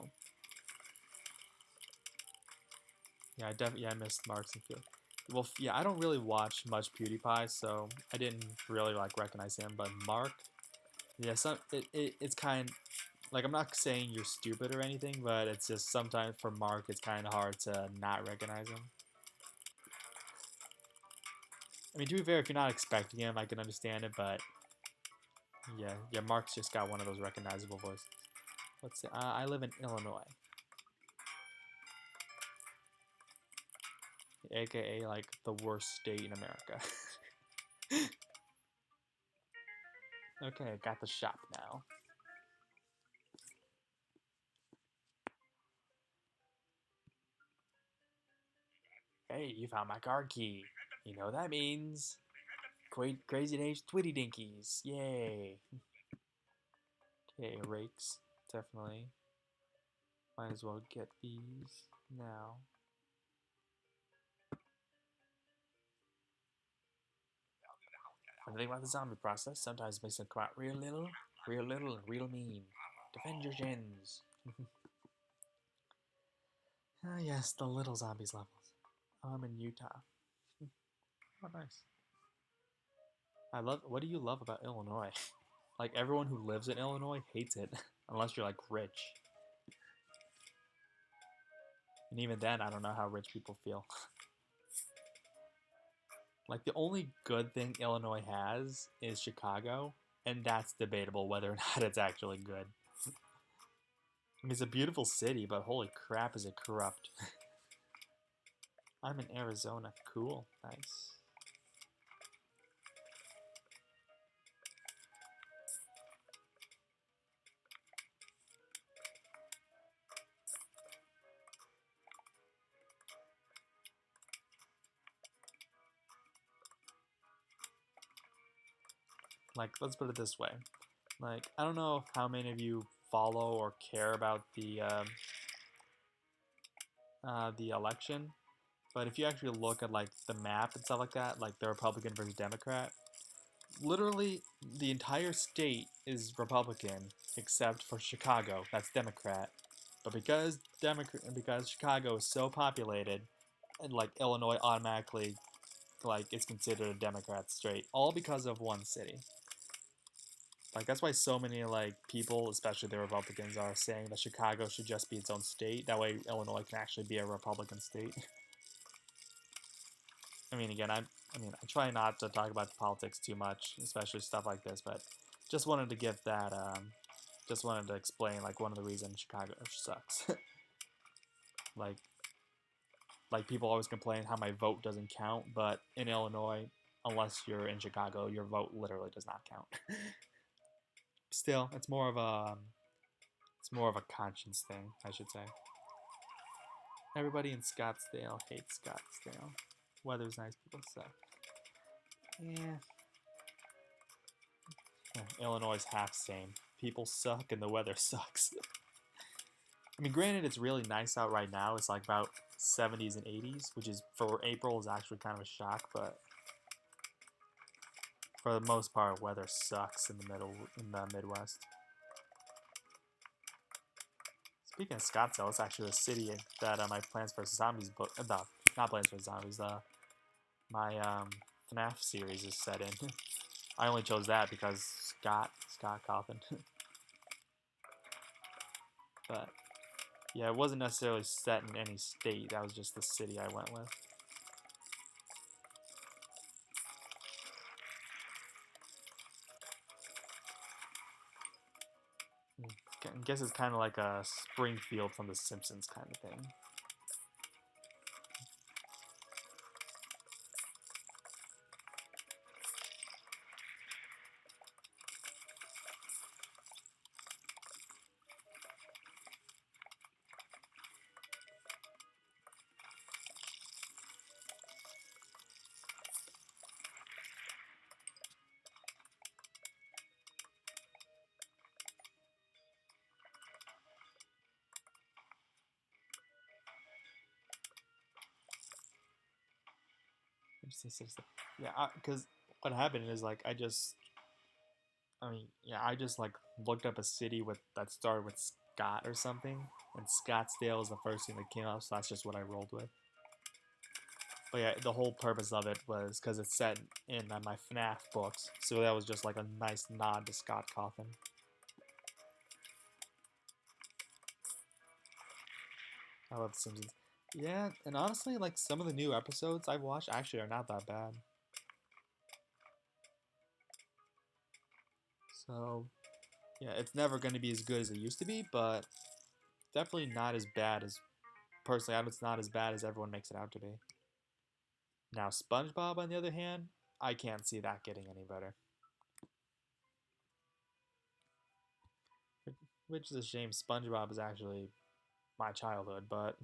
yeah, I missed Marks and Field. Well, yeah, I don't really watch much PewDiePie, so I didn't really like recognize him. But Mark, yeah, it's kind like I'm not saying you're stupid or anything, but it's just sometimes for Mark it's kind of hard to not recognize him. I mean, to be fair, if you're not expecting him, I can understand it, but yeah, Mark's just got one of those recognizable voices. Let's see, I live in Illinois, aka like the worst state in America. Okay, I got the shop now. Hey, you found my car key. You know what that means? Crazy Dave's Twitty Dinkies. Yay. Okay, rakes. Definitely. Might as well get these now. When I think about the zombie process, sometimes it makes it come out real little, and real mean. Defend your shins. Ah, yes, the little zombies levels. I'm in Utah. Oh, nice. What do you love about Illinois? Like, everyone who lives in Illinois hates it, unless you're, like, rich. And even then, I don't know how rich people feel. Like, the only good thing Illinois has is Chicago, and that's debatable whether or not it's actually good. I mean, it's a beautiful city, but holy crap, is it corrupt. I'm in Arizona. Cool. Nice. Like, let's put it this way. Like, I don't know how many of you follow or care about the election, but if you actually look at, like, the map and stuff like that, like the Republican versus Democrat, literally the entire state is Republican except for Chicago. That's Democrat. But because Chicago is so populated, and like Illinois automatically like it's considered a Democrat state, all because of one city. Like that's why so many like people, especially the Republicans, are saying that Chicago should just be its own state. That way, Illinois can actually be a Republican state. I mean, again, I try not to talk about the politics too much, especially stuff like this, but just wanted to give that, just wanted to explain like one of the reasons Chicago sucks. like, like people always complain how my vote doesn't count, but in Illinois, unless you're in Chicago, your vote literally does not count. Still, it's more of a conscience thing, I should say. Everybody in Scottsdale hates Scottsdale. Weather's nice, people suck. Yeah. Illinois is half same. People suck and the weather sucks. I mean, granted, it's really nice out right now. It's like about 70s and 80s, which is for April is actually kind of a shock, but for the most part, weather sucks in the Midwest. Speaking of Scottsdale, it's actually a city that my Plants vs Zombies book, not Plants vs Zombies, my FNAF series is set in. I only chose that because Scott Cawthon. But yeah, it wasn't necessarily set in any state. That was just the city I went with. I guess it's kind of like a Springfield from The Simpsons kind of thing. Yeah, because what happened is like I just like looked up a city with that started with Scott or something, and Scottsdale is the first thing that came up, so that's just what I rolled with. But yeah, the whole purpose of it was because it's set in my FNAF books, so that was just like a nice nod to Scott Cawthon. I love The Simpsons. Yeah, and honestly, like some of the new episodes I've watched actually are not that bad. So yeah, it's never going to be as good as it used to be, but definitely not as bad as personally. It's not as bad as everyone makes it out to be. Now, SpongeBob, on the other hand, I can't see that getting any better. Which is a shame. SpongeBob is actually my childhood, but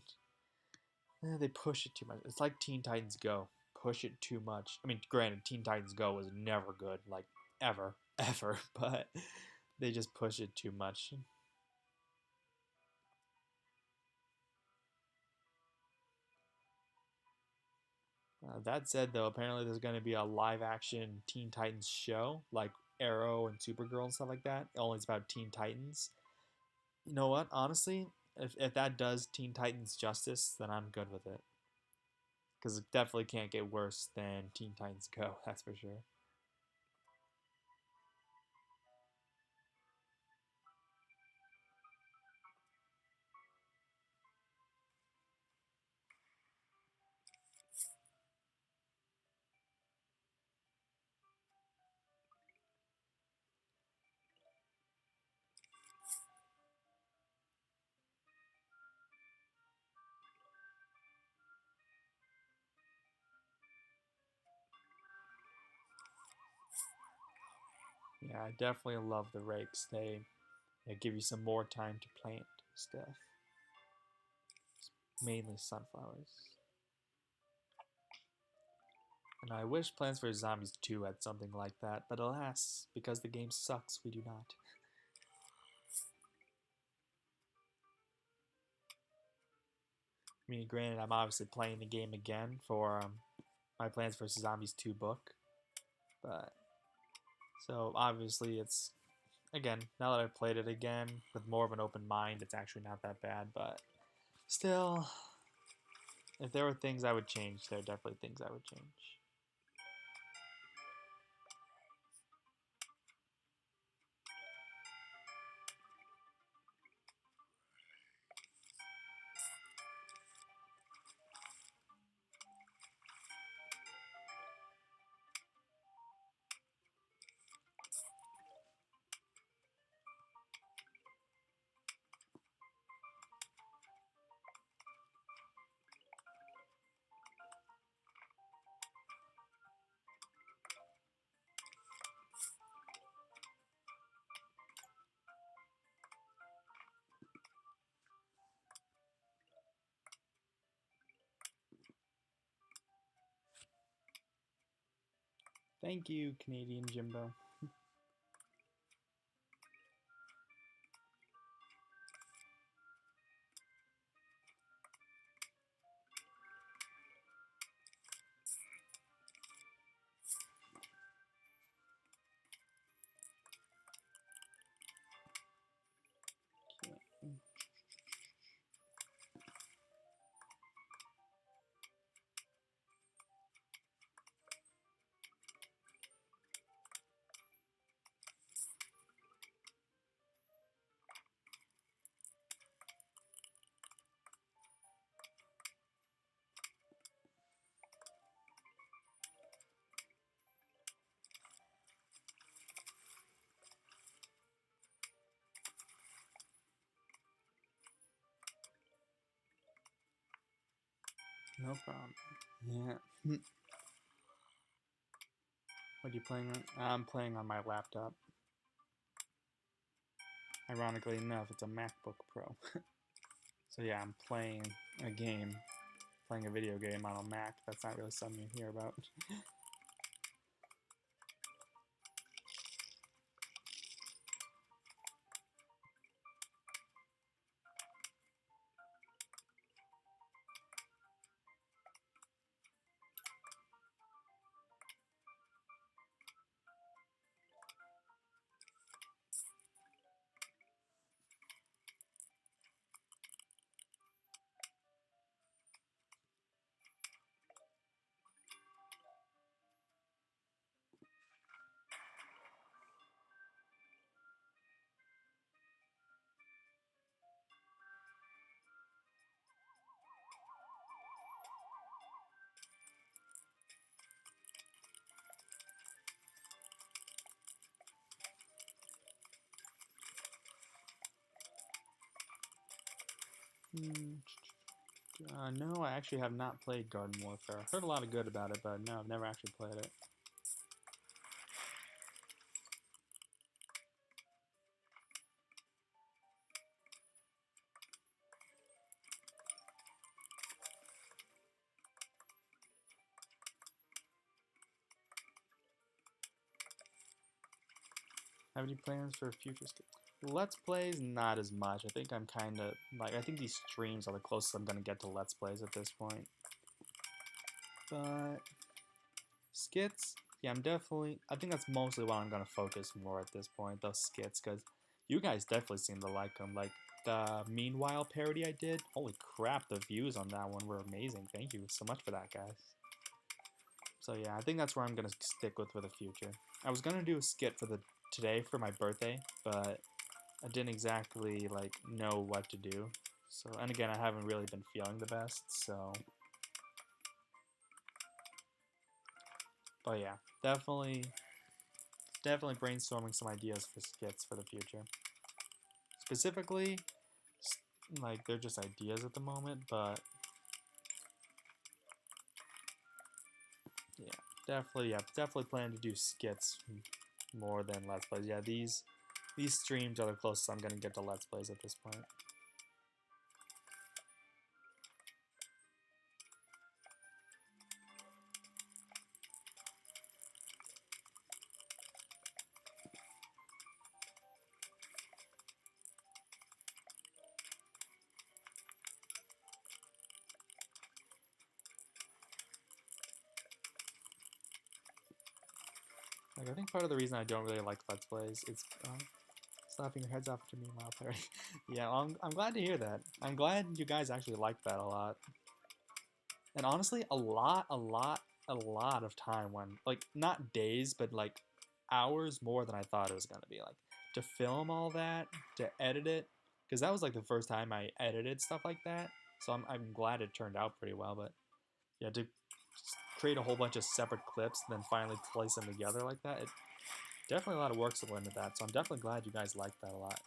they push it too much. It's like Teen Titans Go. Push it too much. I mean, granted, Teen Titans Go was never good, like ever, ever, but they just push it too much. That said, though, apparently there's going to be a live action Teen Titans show, like Arrow and Supergirl and stuff like that. Only it's about Teen Titans. You know what? Honestly, if that does Teen Titans justice, then I'm good with it. Because it definitely can't get worse than Teen Titans Go, that's for sure. Yeah, I definitely love the rakes. They give you some more time to plant stuff. Mainly sunflowers. And I wish Plants vs. Zombies 2 had something like that, but alas, because the game sucks, we do not. I mean, granted, I'm obviously playing the game again for my Plants vs. Zombies 2 book, but so obviously it's again, now that I've played it again with more of an open mind, it's actually not that bad, but still, if there were things I would change, there are definitely things I would change. Thank you, Canadian Jimbo. No problem. Yeah. What are you playing on? I'm playing on my laptop. Ironically enough, it's a MacBook Pro. So yeah, I'm playing a game, playing a video game on a Mac. That's not really something you hear about. No, I actually have not played Garden Warfare. I've heard a lot of good about it, but no, I've never actually played it. Have any plans for future Let's Plays? Not as much. I think I'm kind of, like, I think these streams are the closest I'm going to get to Let's Plays at this point. But skits, yeah, I think that's mostly what I'm going to focus more at this point, those skits, because you guys definitely seem to like them. Like, the Meanwhile parody I did, holy crap, the views on that one were amazing. Thank you so much for that, guys. So yeah, I think that's where I'm going to stick with for the future. I was going to do a skit for today for my birthday, but I didn't exactly like know what to do. So, and again, I haven't really been feeling the best, so. But yeah, definitely brainstorming some ideas for skits for the future. Specifically, like they're just ideas at the moment, but yeah, definitely plan to do skits more than Let's Plays. Yeah, these streams are the closest I'm gonna get to Let's Plays at this point. Like, I think part of the reason I don't really like Let's Plays is slapping your heads off to me while parody. Yeah, well, I'm glad to hear that. I'm glad you guys actually like that a lot. And honestly, a lot of time when, like, not days, but like hours more than I thought it was gonna be. Like, to film all that, to edit it, because that was like the first time I edited stuff like that. So I'm glad it turned out pretty well. But yeah, to create a whole bunch of separate clips and then finally place them together like that, it definitely a lot of work to went into that. So I'm definitely glad you guys liked that a lot.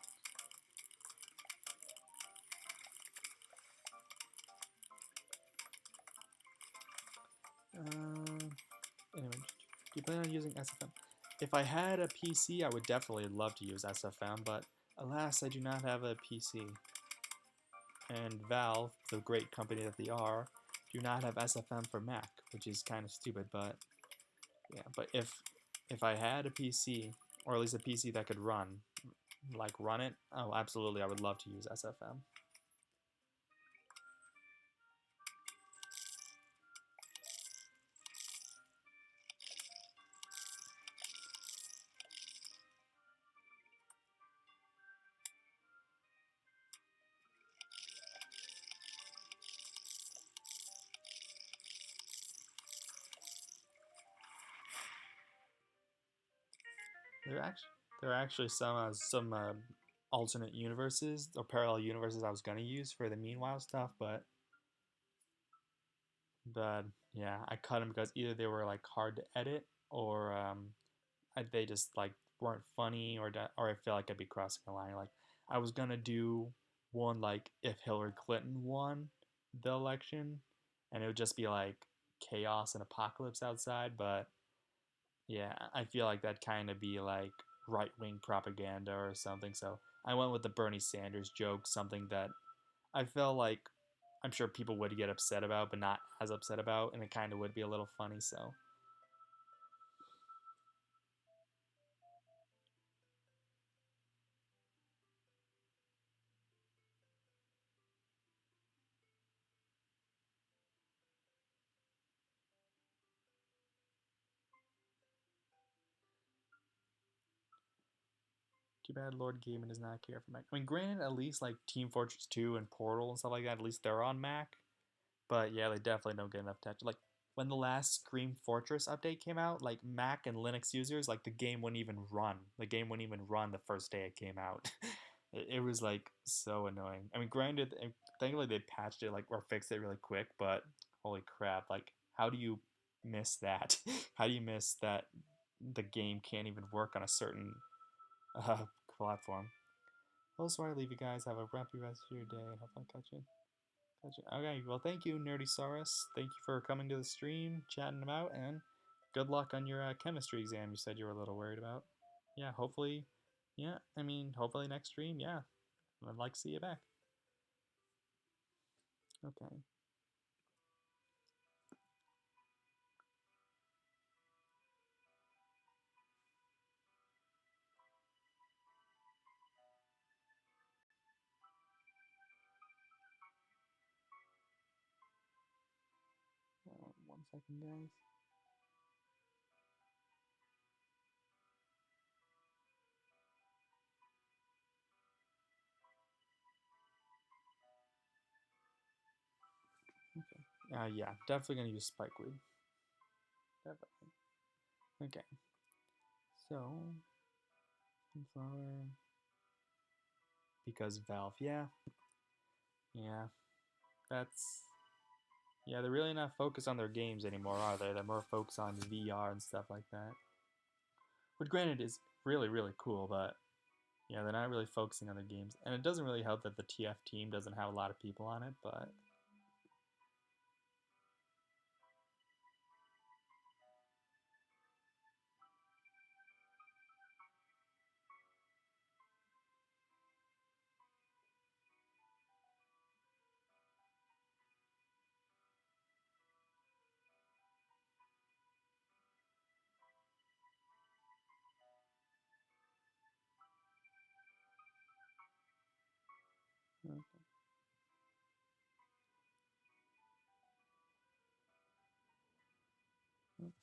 Anyway, do you plan on using SFM? If I had a PC, I would definitely love to use SFM, but alas, I do not have a PC. And Valve, the great company that they are, do not have SFM for Mac, which is kind of stupid, but yeah. But if I had a PC, or at least a PC that could run it, oh, absolutely, I would love to use SFM. There are actually some alternate universes or parallel universes I was gonna use for the Meanwhile stuff, but yeah, I cut them because either they were like hard to edit or they just like weren't funny or I feel like I'd be crossing a line. Like, I was gonna do one like if Hillary Clinton won the election, and it would just be like chaos and apocalypse outside, but yeah, I feel like that'd kind of be like right wing propaganda or something. So I went with the Bernie Sanders joke, something that I felt like I'm sure people would get upset about, but not as upset about, and it kind of would be a little funny. So too bad Lord Gaiman does not care for Mac. I mean, granted, at least like Team Fortress 2 and Portal and stuff like that, at least they're on Mac. But yeah, they definitely don't get enough attention. Like, when the last Scream Fortress update came out, like Mac and Linux users, like the game wouldn't even run. The game wouldn't even run the first day it came out. It was like so annoying. I mean, granted, thankfully they patched it like or fixed it really quick, but holy crap! Like, how do you miss that? How do you miss that the game can't even work on a certain uh, platform? Well, before I leave you guys, have a happy rest of your day, and hope I catch you. Okay, well, thank you, Nerdysaurus. Thank you for coming to the stream, chatting about, and good luck on your chemistry exam you said you were a little worried about. Yeah, hopefully, hopefully next stream, yeah. I'd like to see you back. Okay. 1 second, guys. Okay. Yeah, definitely gonna use Spikeweed. Definitely. Okay. So, Sunflower. Because Valve, yeah. Yeah. That's. Yeah, they're really not focused on their games anymore, are they? They're more focused on VR and stuff like that. Which, granted, is really, really cool, but yeah, they're not really focusing on their games. And it doesn't really help that the TF team doesn't have a lot of people on it, but. Okay.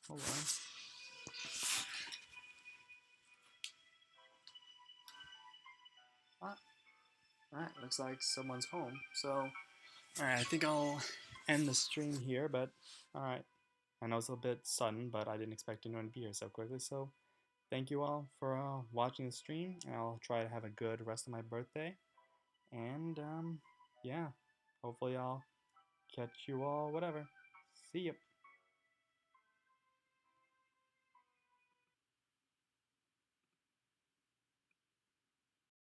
Hold on. Alright, looks like someone's home. So, alright, I think I'll end the stream here, but alright. I know it's a bit sudden, but I didn't expect anyone to be here so quickly, so thank you all for watching the stream, and I'll try to have a good rest of my birthday. And, yeah, hopefully I'll catch you all, whatever. See ya.